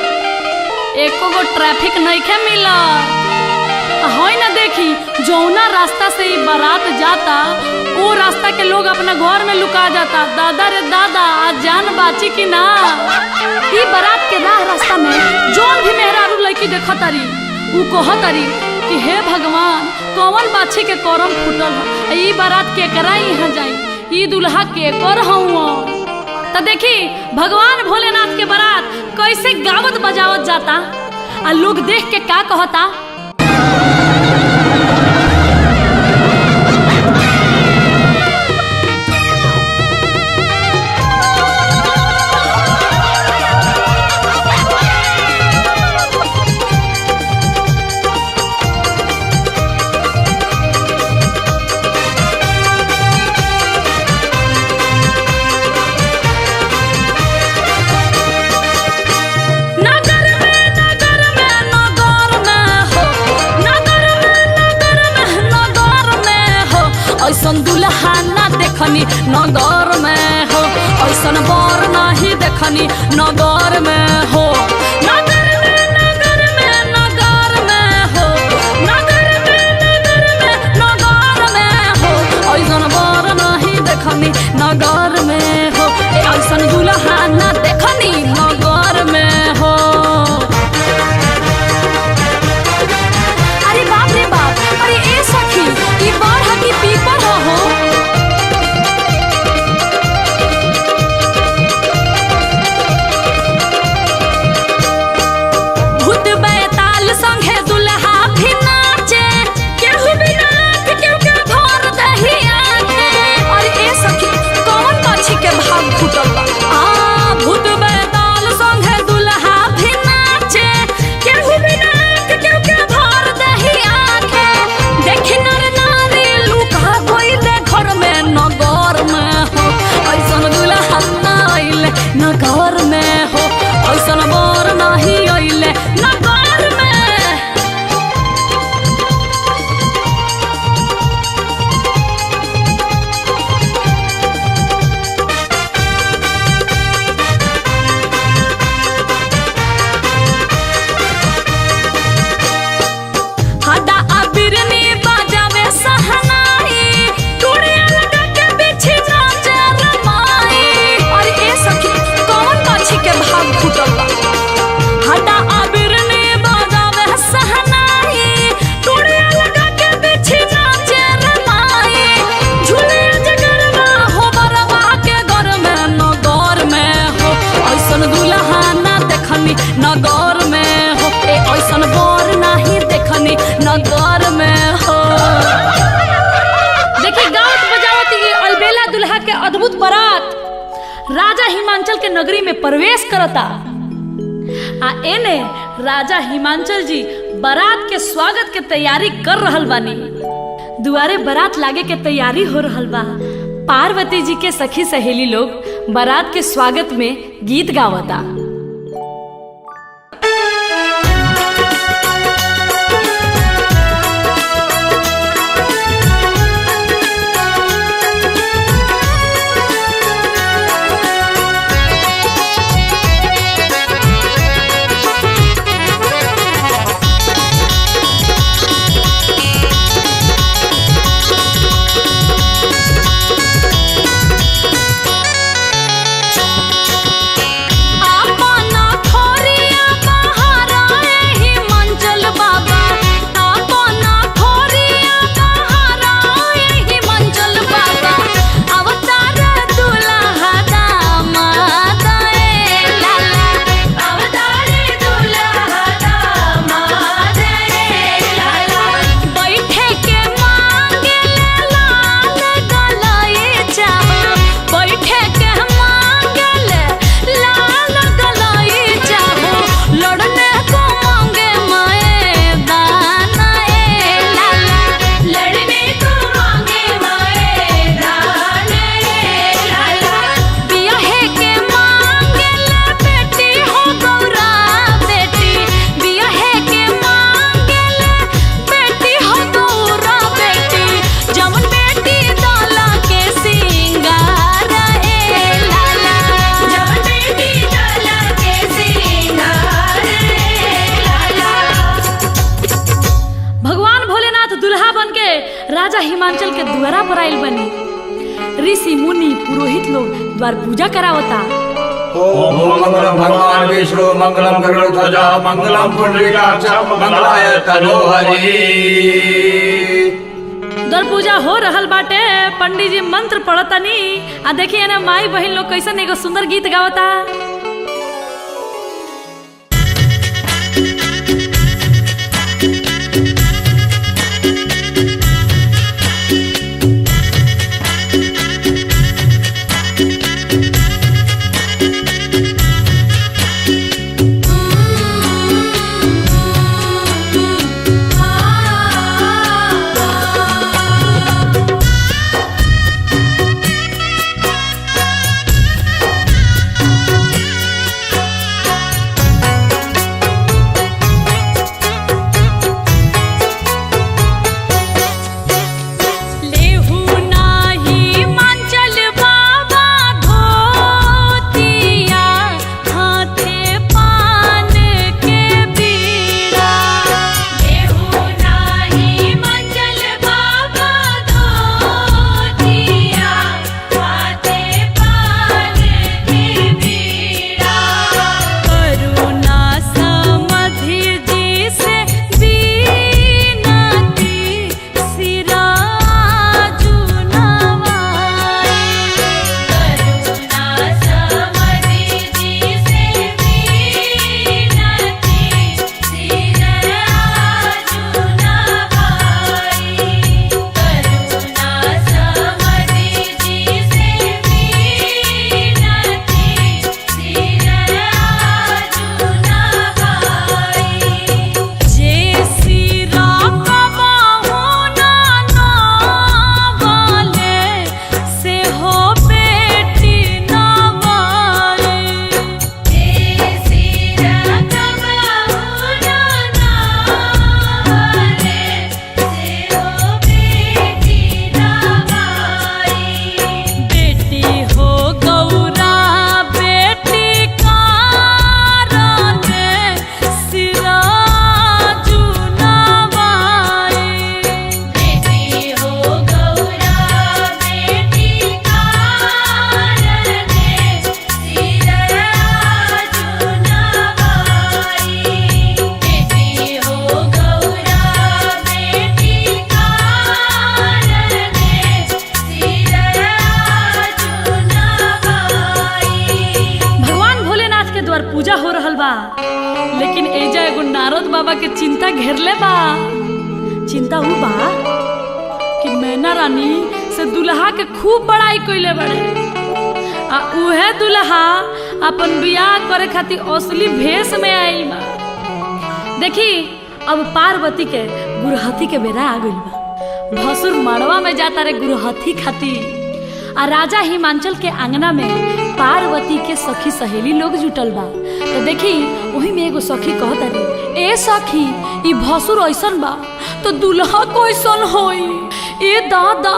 एको गो ट्रैफिक नइखे मिला। हई ना देखी जौना रास्ता से ये बारात जाता वो रास्ता के लोग अपना घर में लुका जाता। दादा रे दादा आज जान बाची की ना। ये बारात के रास्ता में जौन भी मेहरारू लड़की देखतारी उ कहतारी कि हे भगवान कौन बाछी के करम फूटल है ई बारात के करा यहाँ जाई ई दुल्हा के कर हूँ। तो देखी भगवान भोलेनाथ के बारात कैसे गावत बजावत जाता आ लोग देख के का कहता। देखनी नगर में हो, ऐसन बर नहीं देखनी नगर में हो। नगर में नगर में नगर में हो, नगर में नगर में नगर में हो, ऐसन बर नहीं देखनी नगर में हो, ऐसन दुल्हा न देखनी नगर में हो। अरे बाप रे बाप, अरे ए सखी ई बाढ़ की पीपर हो। भूत बैताल संगे दुल्हा भी नाचे, केहू भी नाच केहू के भर दही आके। अरे ए सखी कौन पक्षी के भाग फूटल बा। भूत बैताल संगे दुल्हा भी नाचे, केहू भी नाच केहू के भर दही आके। देखी नर नारी लुका गइले घर में नगर में हो, ऐसन दुल्हा ना अइले नगर में हो, ऐसन बर नहीं अइले नगर में। हड्डा अबिरनी बजावे सहनाई, टूड़िया लगा के बिछी नाचे रमाई। अरे ए सखी कौन पक्षी के भाग फूटल बा। हड्डा अबिरनी बजावे सहनाई, टूड़िया लगा के बिछी नाचे रमाई। झूले जगरवा हो बरवा के घर में नगर में हो, ऐसन दुल्हा ना देखनी नगर में हो, ऐसन बर नहीं देखनी नगर में हो। देखिए गावत बजावत ये अलबेला दुल्हा के अद्भुत बारात राजा हिमांचल के नगरी में प्रवेश करता। एने राजा हिमांचल जी बारात के स्वागत के तैयारी कर रहल बानी। दुआरे बारात लागे के तैयारी हो रहल बा। पार्वती जी के सखी सहेली लोग बारात के स्वागत में गीत गावता। राजा हिमांचल के द्वारा पर आइल बनी। ऋषि मुनि पुरोहित लोग द्वार पूजा करावता। ओम मंगलम भगवान विष्णु मंगलम गरुड़ध्वजा मंगलम पुंडरीकाक्ष मंगलाय तनोहरि। द्वार पूजा हो रहल बाटे, पंडित जी मंत्र पढ़तनी। आ देखिए ना माई बहन लोग कैसन एगो सुंदर गीत गावता। घेरले बा। चिंता ऊ बा कि मैना रानी से दुल्हा के खूब बड़ाई कइले बड़े, आ उहे दुल्हा अपन बियाह करे खातिर असली भेष में आइल बा। देखी अब पार्वती के गुरहथी के बेरा आ गइल बा। भसुर मड़वा में जाता रे गुरहथी खातिर, आ राजा हिमांचल के आंगना में पार्वती के सखी सहेली लोग जुटल बा। तो देखी वही में एगो सखी कहता रे, ए सखी ई भसुर ऐसन बा तो दुल्हा कैसन होई? ए दादा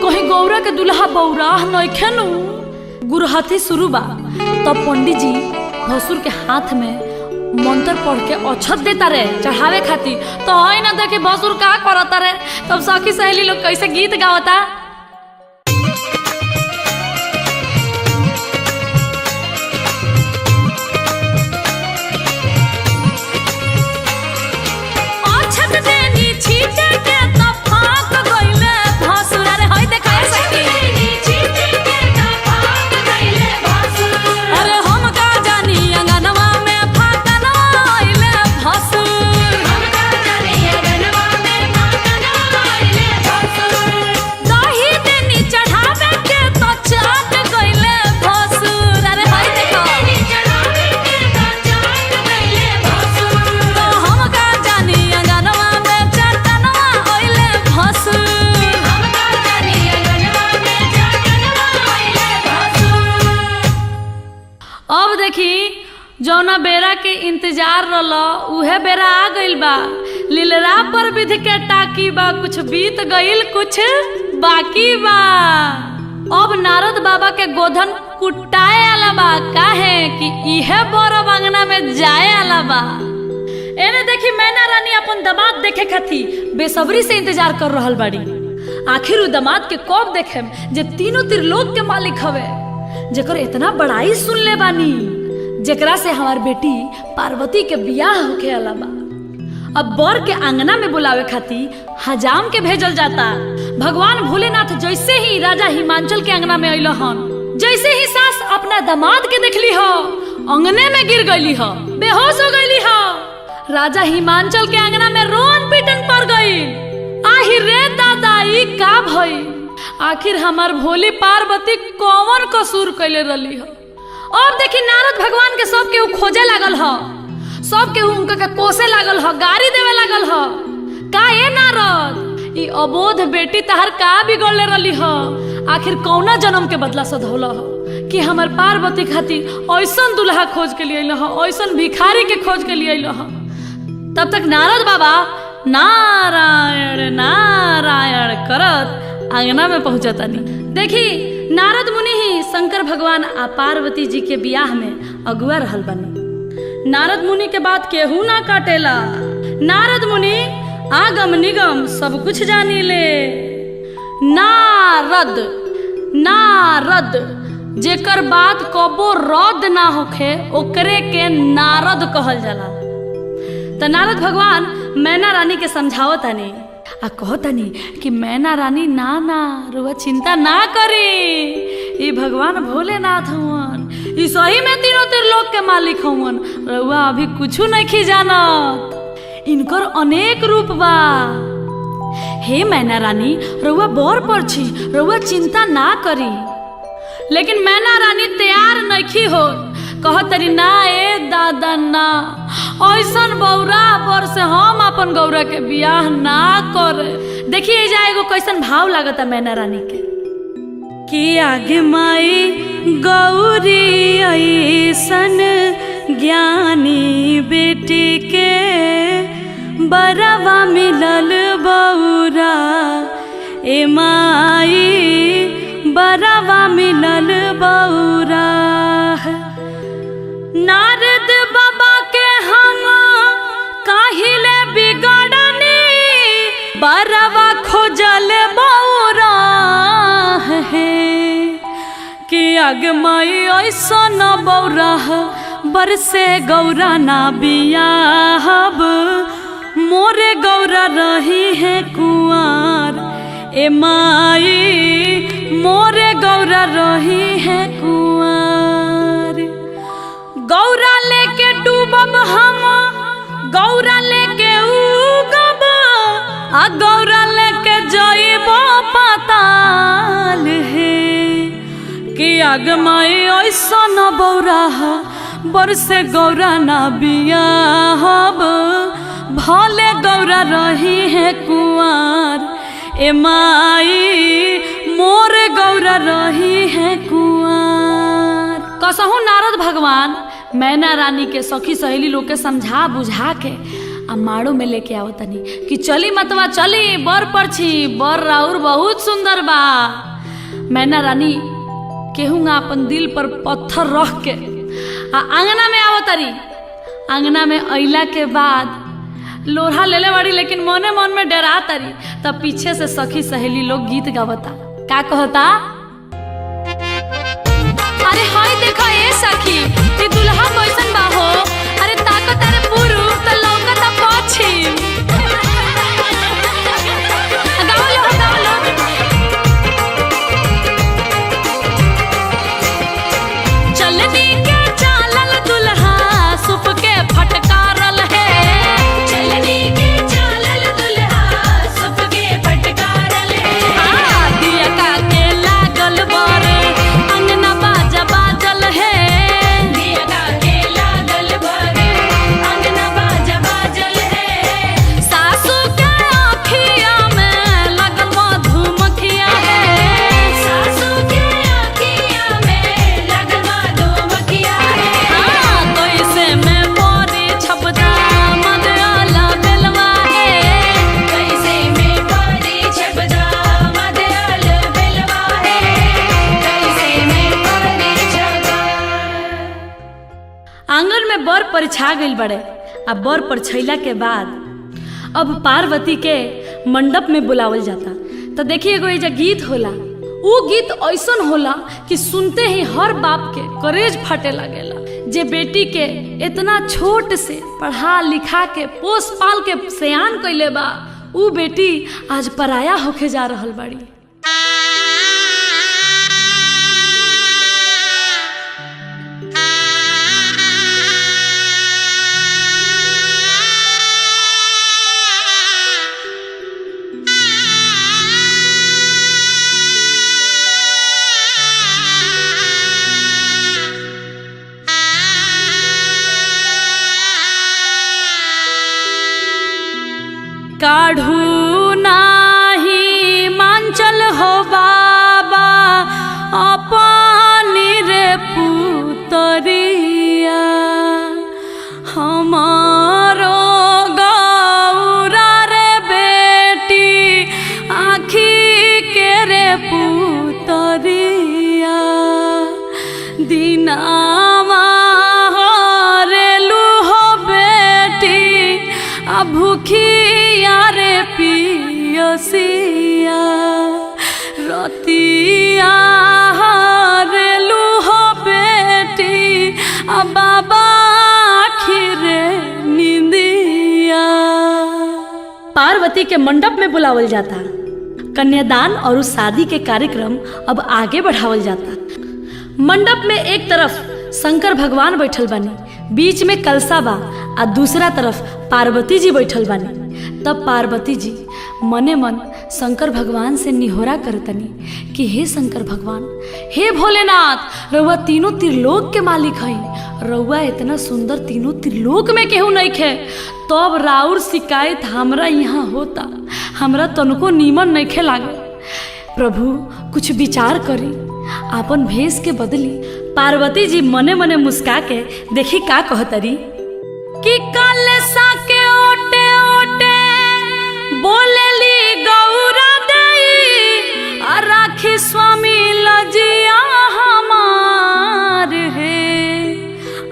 कहीं गौरा के दुल्हा बौराह नइखे नु। गुरहथी शुरू बा तब पंडित जी भसुर के हाथ में मंत्र पढ़ के अक्षत देता रे चढ़ावे खातिर। तो है ना देखी भसुर का करता रे, तब सखी सहेली लोग कैसे गीत गावता। जौना बेरा के इंतजार रलो उहे बेरा आ गइल बा। लीलरा पर विध के टाकी बा, कुछ बीत गइल कुछ बाकी बा। अब नारद बाबा के गोधन कुटाए आला बा, काहे कि इहे बरब अंगना में जाए आला बा। एने देखी मैना रानी अपन दामाद देखे खातिर बेसब्री से इंतजार कर रहल बाड़ी। आखिर उ दामाद के कब देखेम जे तीनों त्रिलोक के मालिक हवे, जेकर इतना बड़ाई सुन ले बानी, जेकरा से हमार बेटी पार्वती के बियाह होके आला बा। अब बर के आंगना में बुलावे खातिर हजाम के भेजल जाता। भगवान भोलेनाथ जैसे ही राजा हिमांचल के आंगना में अइलो हन, जैसे ही सास अपना दामाद के देखली हो अंगने में गिर गईली हो, बेहोश हो गईली हो। राजा हिमांचल के आंगना में रोन पीटन पड़ गई। आहिर रे दादा ई का भई? आखिर हमार भोली पार्वती कौन कसूर कैले रही हो? और देखी नारद भगवान के सब केहू खोजे लागल ह, सब केहू उनका के कोसे लागल ह, गाड़ी देवे लागल ह। का ए नारद ई अबोध बेटी तहर का बिगड़ले रही ह? आखिर कौना जन्म के बदला सधौला ह कि हमार पार्वती खातिर ऐसन दुल्हा खोज के लिए ह, ऐसन भिखारी के खोज के लिए ह। तब तक नारद बाबा नारायण नारायण करत आंगना में पहुंचतानी। देखी नारद मुनि ही शंकर भगवान आ पार्वती जी के बियाह में अगुआ रहल बनी। नारद मुनि के बात केहू ना काटेला। नारद मुनि आगम निगम सब कुछ जानी ले। नारद नारद जेकर बात कबो रद्द ना होखे ओकरे के नारद कहल जाला। तो नारद भगवान मैना रानी के समझावतानी आ कहतानी कि मैना रानी ना ना रुआ चिंता ना करी, ई भगवान भोलेनाथ हुवन, ई सही में तीनों त्रिलोक के मालिक हुवन। रुआ अभी कुछ नहीं जानत, इनकर अनेक रूप बा। हे मैना रानी रुआ बर पर छी, रुआ चिंता ना करी। लेकिन मैना रानी तैयार नहीं हो, कहतरी ना ए दादा ना, ऐसन बौरा बर से हम अपन गौरा के बियाह ना करे। देखिए जा एगो कैसन भाव लागता मैना रानी के कि आगे माई गौरी ऐसन ज्ञानी बेटी के बरवा मिलल बौरा। ए माई बरवा मिलल बौरा। नारद बाबा के हम काहिले बिगड़नी, बरवा खोजल बौरा है कि अगमाई ऐसन बौरा बरसे गौरा ना बियाहब, मोरे गौरा रही है कुंवर। ए माई मोरे गौरा रही है कुंवर। गौरा लेके डूबब हम, गौरा लेके गौरा लेके जाइबो पाताल है कि आगमाई ऐसा न बौरा बरसे गौरा ना बियाहब भले गौरा रही है कुंवार ए माई मोर गौरा रही है कुंवार। कसहु नारद भगवान मैना रानी के सखी सहेली लोग के समझा बुझा के आ माड़ो में लेके आओ तनी कि चली मतवा चली बर परछी बर राउर बहुत सुंदर बा। मैना रानी केहूँगा अपन दिल पर पत्थर रख के आ आंगना में आओ तरी। आंगना में अइला के बाद लोढ़ा लेले बाड़ी लेकिन मने मन में डरा तरी। तब पीछे से सखी सहेली लोग गीत गावता का कहता अरे हाय देखो ए सखी ये दुल्हा कैसन बा हो। अरे ताको तारे पुरु त लौकता पछी गाओ लो चलनी के चालल दुल्हा सुप के फटकारल है। चलनी के चालल दुल्हा सुप के फटकारल है। दिया का के लागल बर अंगना बाजा बाजल है। दिया का के लागल बर अंगना बाजा बाजल है। सासू के आँखिया में लगल मधुमक्खिया है। सासू के आँखिया में लगल मधुमक्खिया है। कैसे में मोरी छपदा मदला बेलवा है। कैसे में परी छबदा मदल बेलवा है। कैसे में परी छबदा। आंगन में बर परिछा गइल बड़े। अब बर परिछैला के बाद अब पार्वती के मंडप में बुलावल जाता। तो देखिए एगो एजा गीत होला। उ गीत ऐसन होला कि सुनते ही हर बाप के करेज फटे लगेला जे बेटी के इतना छोट से पढ़ा लिखा के पोस पाल के सयान कइले बा। उ बेटी आज पराया होके जा रहल बाड़ी। काढ़ू नाही मांचल हो बाबा अपनी रे पुतरिया हमारो गौरा रे बेटी आँखी के रे पुतरिया दिनावा हरेलू हो बेटी आ भूखिया रे पियसिया रतिया हरेलू हो बेटी आ बाबा आखिरे निंदिया। पार्वती के मंडप में बुलावल जाता। कन्यादान और उस शादी के कार्यक्रम अब आगे बढ़ावल जाता। मंडप में एक तरफ शंकर भगवान बैठल बानी, बीच में कलसा बा आ दूसरा तरफ पार्वती जी बैठल बानी। तब पार्वती जी मने मन शंकर भगवान से निहोरा करतनी कि हे शंकर भगवान, हे भोलेनाथ, रउआ तीनों त्रिलोक के मालिक हई। रउआ इतना सुंदर तीनों त्रिलोक में केहू नहीं खे। तब राउर शिकायत हमरा यहाँ होता, हमरा तनको नीमन नहीं खे लागे। प्रभु कुछ विचार करी, आपन भेष के बदली। पार्वती जी मने मने मुस्का के देखी का कहतरी कि कलसा के ओटे ओटे बोलेली गौरा दई आ राखी स्वामी लजिया हमार है।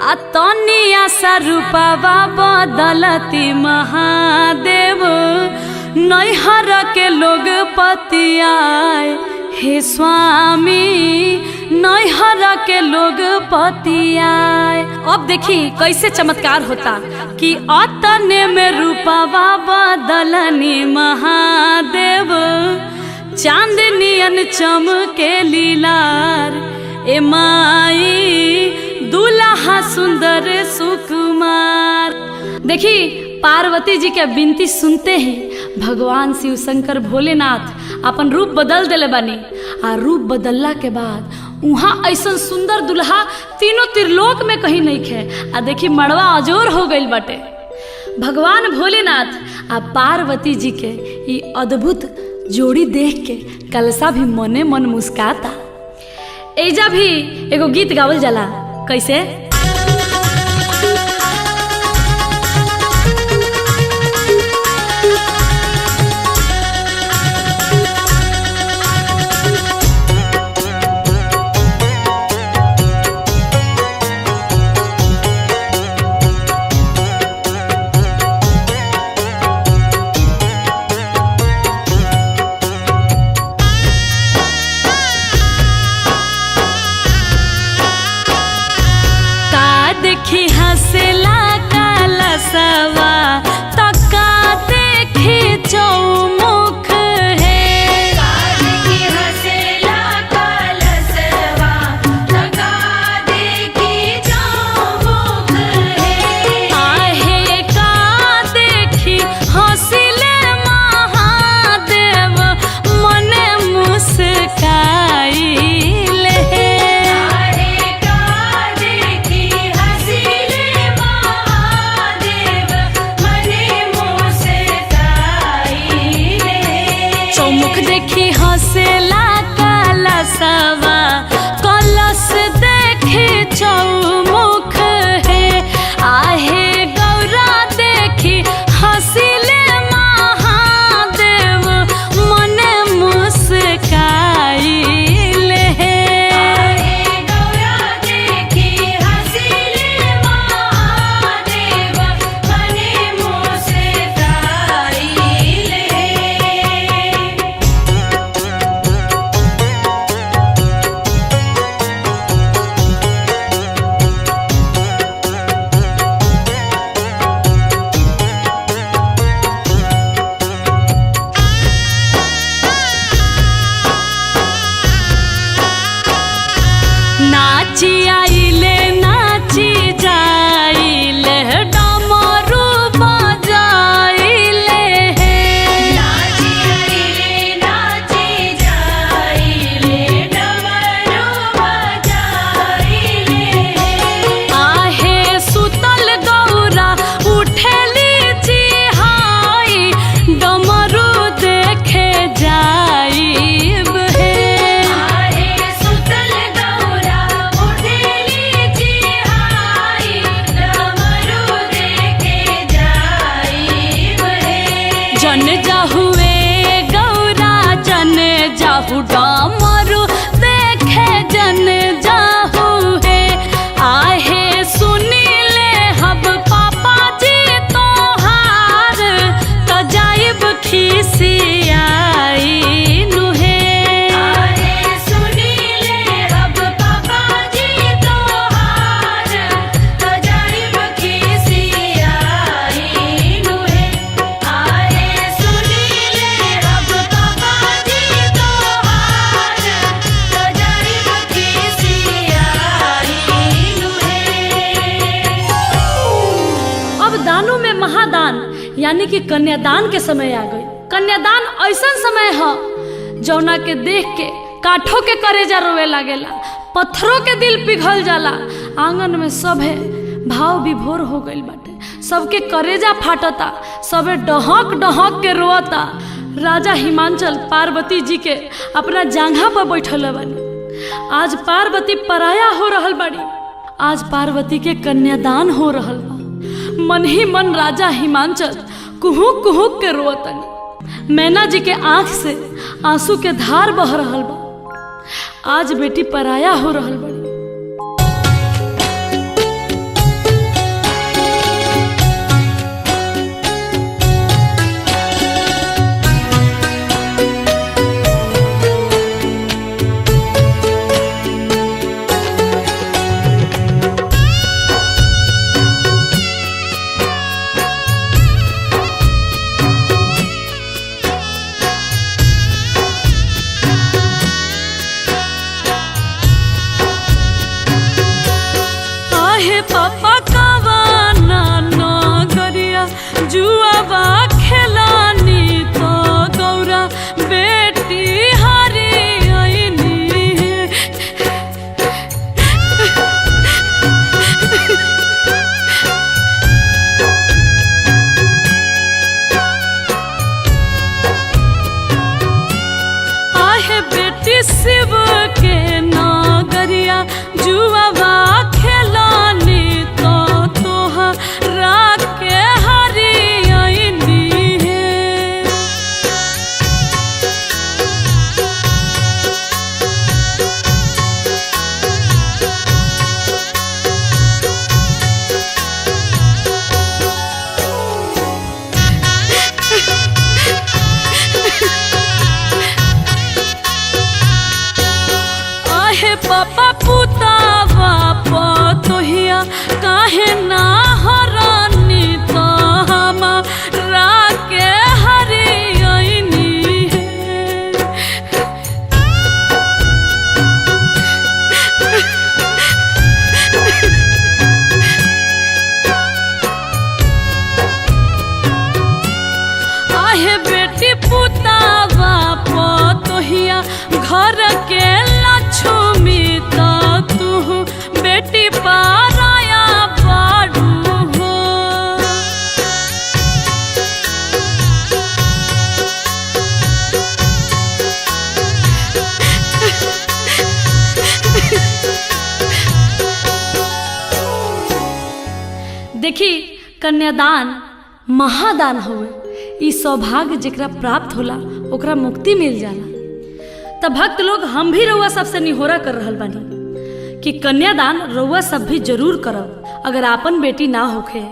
आ तनिया सा रूपवा बदलती महादेव नैहर के लोग पतियाए। हे स्वामी नैहर के लोग पतियाए। अब देखी कैसे चमत्कार होता कि अतने में रूपवा बदलनी महादेव चांदनियन चमके लीलार। ए माई दुल्हा सुंदर सुकुमार। देखी पार्वती जी के विनती सुनते ही भगवान शिव शंकर भोलेनाथ अपन रूप बदल दिले बानी। आ रूप बदलला के बाद वहाँ ऐसा सुंदर दुल्हा तीनों त्रिलोक में कहीं नहीं खे। आ देखी मड़वा अजोर हो गई बाटे। भगवान भोलेनाथ आ पार्वती जी के ये अद्भुत जोड़ी देख के कलसा भी मने मन मुस्काता। एजा भी एगो गीत गावल जाला, कैसे? देखी हंसला कलसवा तका देखी चौमुख है। देखी हंसला कलसवा तका देखी चौमुख है। आहे का देखी हंसिले महादेव मने मुस्काई देखी हंसला कलसवा कलश देखी चौमुख है। आहे गौरा देखी हंसिले महादेव मने मुस्काई ले। गौरा देखी हंसिले महादेव मने मुस्काई ले। नाची आइले नाची जाइले डमरू बजाइले नाची आइले नाची जाइले डमरू बजाइले। आहे सुतल गौरा उठेली चिहाई डमरू देखे जाइब हे। आहे सुतल गौरा उठेली चिहाई डमरू देखे जाइब हे। जन जाहुए गौरा जन जाहु डमरू देखे जन जाहु है। आहे सुनीले हब पापा जी तोहार त जाइब खिसियाई नुहे। आहे सुनीले अब पापा जी तोहार त जाइब खिसियाई नुहे। आहे सुनीले अब पापा जी तोहार त जाइब खिसियाई नुहे। अब दानों में महादान यानी कि कन्यादान के समय आ गई। कन्यादान ऐसा समय है जौना के देख के काठों के करेजा रोवे लागेला, पत्थरों के दिल पिघल जाला। आंगन में सभे भाव विभोर हो गइल बाटे, सबके करेजा फाटता, सबे डहक डहक के रोता। राजा हिमांचल पार्वती जी के अपना जांघा पर बैठल बानी। आज पार्वती पराया हो रहल बाड़ी। आज पार्वती के कन्यादान हो रहल बा। मन ही मन राजा हिमांचल कुहुक कुहुक के रोतनी। मैना जी के आंख से आंसू के धार बह रहल बा। आज बेटी पराया हो रहल बड़ी। पिया जुआवा खेलानी तो तोहरा के हरियनी है। आहे पापा पुतावा पतोहिया काहे ना हरानी तो हमारा के हरियनी है। आहे बेटी पुतावा पतोहिया घर के लक्ष्मी तो तू बेटी पाराया बाड़ू हो। देखी कन्यादान महादान होवे। ई सौभाग्य जेकरा प्राप्त होला ओकरा मुक्ति मिल जाला। तब भक्त लोग हम भी रउआ सबसे निहोरा कर रहल बानी कि कन्यादान रउआ सब भी जरूर करब। अगर आपन बेटी ना होखे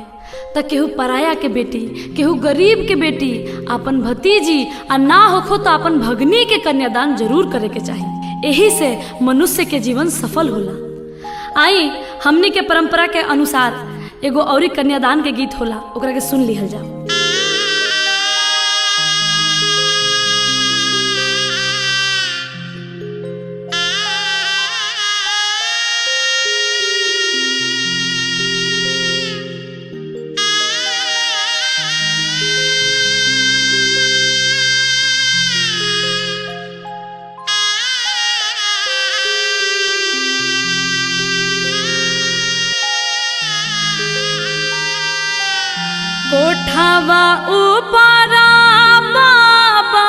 त केहू पराया के बेटी, केहू गरीब के बेटी, आपन भतीजी आ ना होखो तो आपन भगनी के कन्यादान जरूर करे के चाही। यही से मनुष्य के जीवन सफल होला। आई हमनी के परंपरा के अनुसार एगो औरी कन्यादान के गीत होला, ओकरा के सुन लिहल जाओ। कोठावा ऊपरा बाबा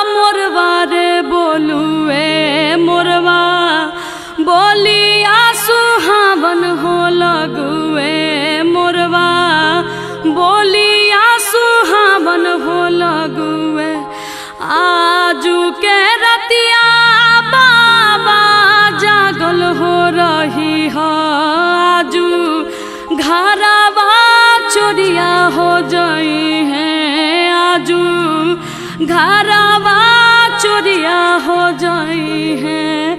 मोरवा रे बोलुए मोरवा बोलिया सुहावन हो लगुए मोरवा बोलिया सुहावन हो लगुए। आजू के रतिया बाबा जागल हो रही हो। आजू घरवा चोरिया हो जाई है। आजू घरवा चोरिया हो जाई है।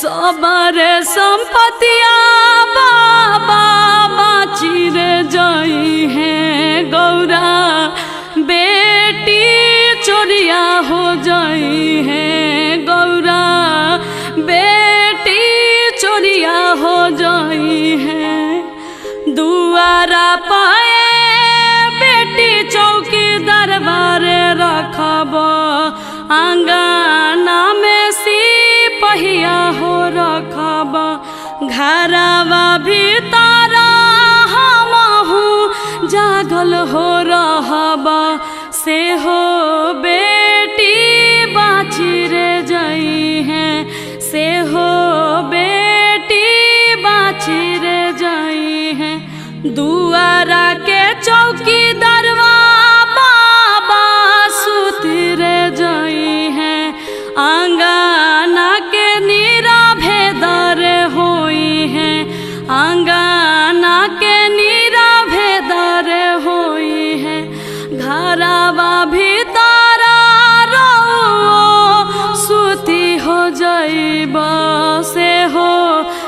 सबरे संपत्तिया बाबा बाची रे जाई है। गौरा बेटी चोरिया हो जाई है। गौरा बेटी चोरिया हो जाई है। दुआरा पाए बेटी चौकी दरबार रखब। आंगना में सिपहिया हो रखब। घरवा भीतर हमहू जागल हो रहब। से हो बेटी बाची रे जाई है। से हो बेटी बाची रे जाई है। दुआरा के चौकी दरवा बाबा सुती रे जाई है। आंगना के नीरा भेदर होई है। आंगना के नीरा भेदर होई है। घरवा भीतर रो सुती हो जाइब। से हो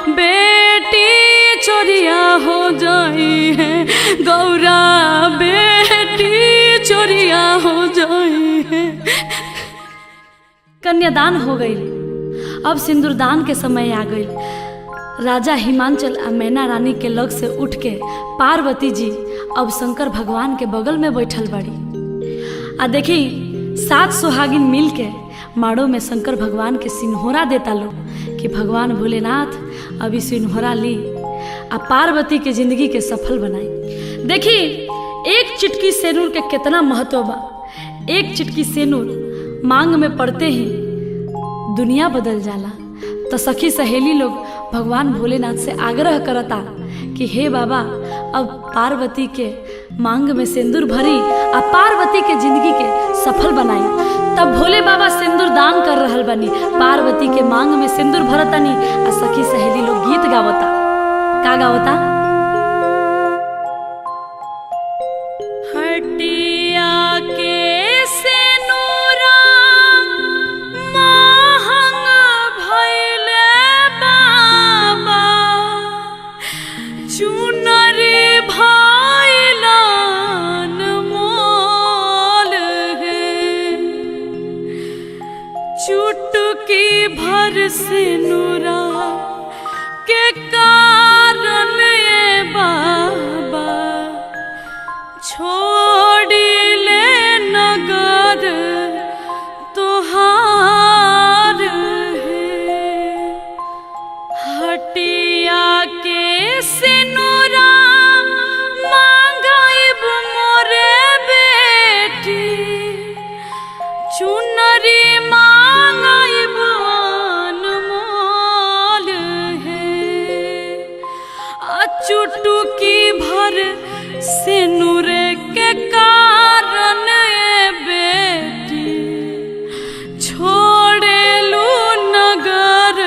बेटी चोरिया हो जाई है। गौरा बेटी चोरिया हो जाई है। कन्यादान हो गई। अब सिंदूरदान के समय आ गई। राजा हिमांचल आ मैना रानी के लग से उठ के पार्वती जी अब शंकर भगवान के बगल में बैठल बाड़ी। आ देखी 7 सुहागिन मिल के माड़ो में शंकर भगवान के सिन्होरा देता लो कि भगवान भोलेनाथ अभी सिन्होरा ली आ पार्वती के जिंदगी के सफल बनाई। देखी एक चिटकी सेनूर के कितना महत्व बा। एक चिटकी सेनूर मांग में पड़ते ही दुनिया बदल जाला। तो सखी सहेली लोग भगवान भोलेनाथ से आग्रह करता कि हे बाबा अब पार्वती के मांग में सिंदूर भरी आ पार्वती के जिंदगी के सफल बनाई। तब भोले बाबा सिंदूर दान कर रहल बनी, पार्वती के मांग में सिंदूर भरतनी आ सखी सहेली लोग गीत गावता। का गावता? हटिया के सिनुरा महंग भइले बाबा, चुनरी भइलन मोल है, चुटकी भर सिनुरा के कारण ये बाबा छोड़िले नगर तोहार है। हटिया के सिनुरा मांगाइब मोरे बेटी, चुनरी मांगाइब अनमोल है, चुटकी भर सिनुर के कारण ये बेटी छोड़ेलू नगर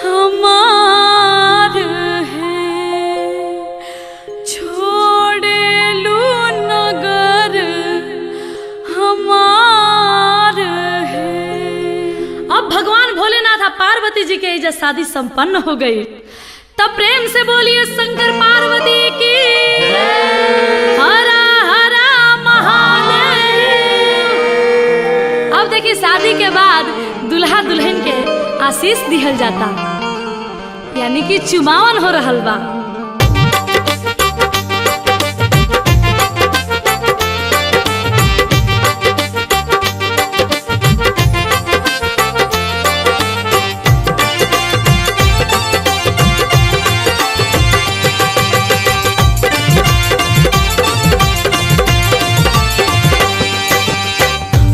हमार है, छोड़ेलू नगर हमार है। अब भगवान भोलेनाथ और पार्वती जी के इज्जत शादी संपन्न हो गई। तब प्रेम से बोलिए शंकर पार्वती की हरा हरा महादेव। अब देखिए शादी के बाद दुल्हा दुल्हन के आशीष दिहल जाता, यानी कि चुमावन हो रहल बा।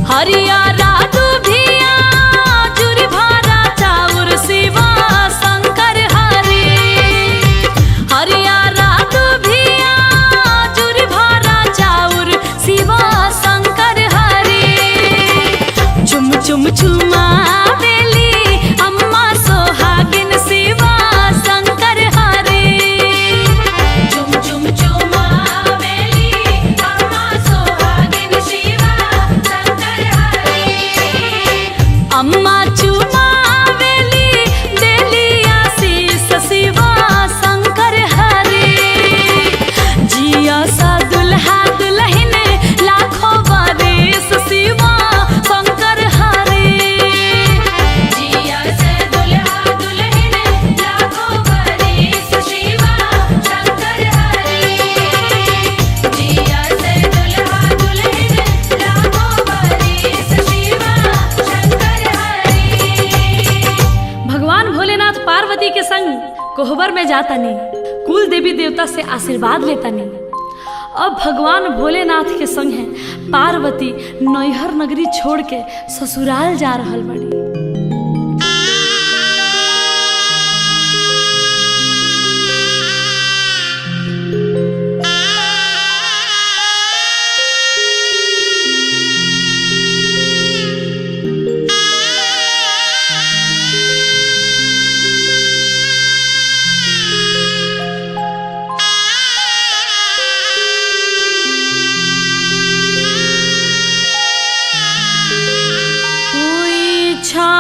हरियारा दुभिया जुरी भारा चाउर शिवा शंकर हरि, हरियारा दुभिया जुरी भारा चाउर शिवा शंकर हरि, चुम चुम चुमावेली अम्मा सोहागिन शिवा शंकर हरि, चुम चुम चुमावेली अम्मा सोहागिन शिवा शंकर हरि, अम्मा चुमावेली देली आशीष शिवा शंकर हरि, जिया सा दुल्हा दुल्हन लाखों बरिस शिवा शंकर हरि, जिया से दुल्हा दुल्हन लाखों बरिस शिवा शंकर हरि, जिया से दुल्हा दुल्हन लाखों बरिस शिवा शंकर हरि। भगवान भोलेनाथ पार्वती के संग कोहबर में जातनी, कुल देवी देवता से आशीर्वाद लेतनी। अब भगवान भोलेनाथ के संग है पार्वती नैहर नगरी छोड़ के ससुराल जा रहल बड़ी। इच्छा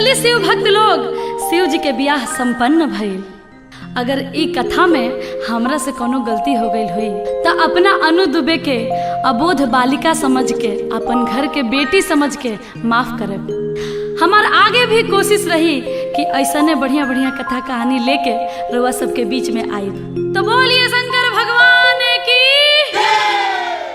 चली शिव भक्त लोग शिव जी के बियाह संपन्न भइल। अगर ई कथा में हमरा से कोनो गलती हो गई हुई तो अपना अनु दुबे के अबोध बालिका समझ के, अपन घर के बेटी समझ के माफ करे। हमार आगे भी कोशिश रही कि ऐसा बढ़िया बढ़िया कथा कहानी लेके रउआ सबके बीच में आई। तो बोलिए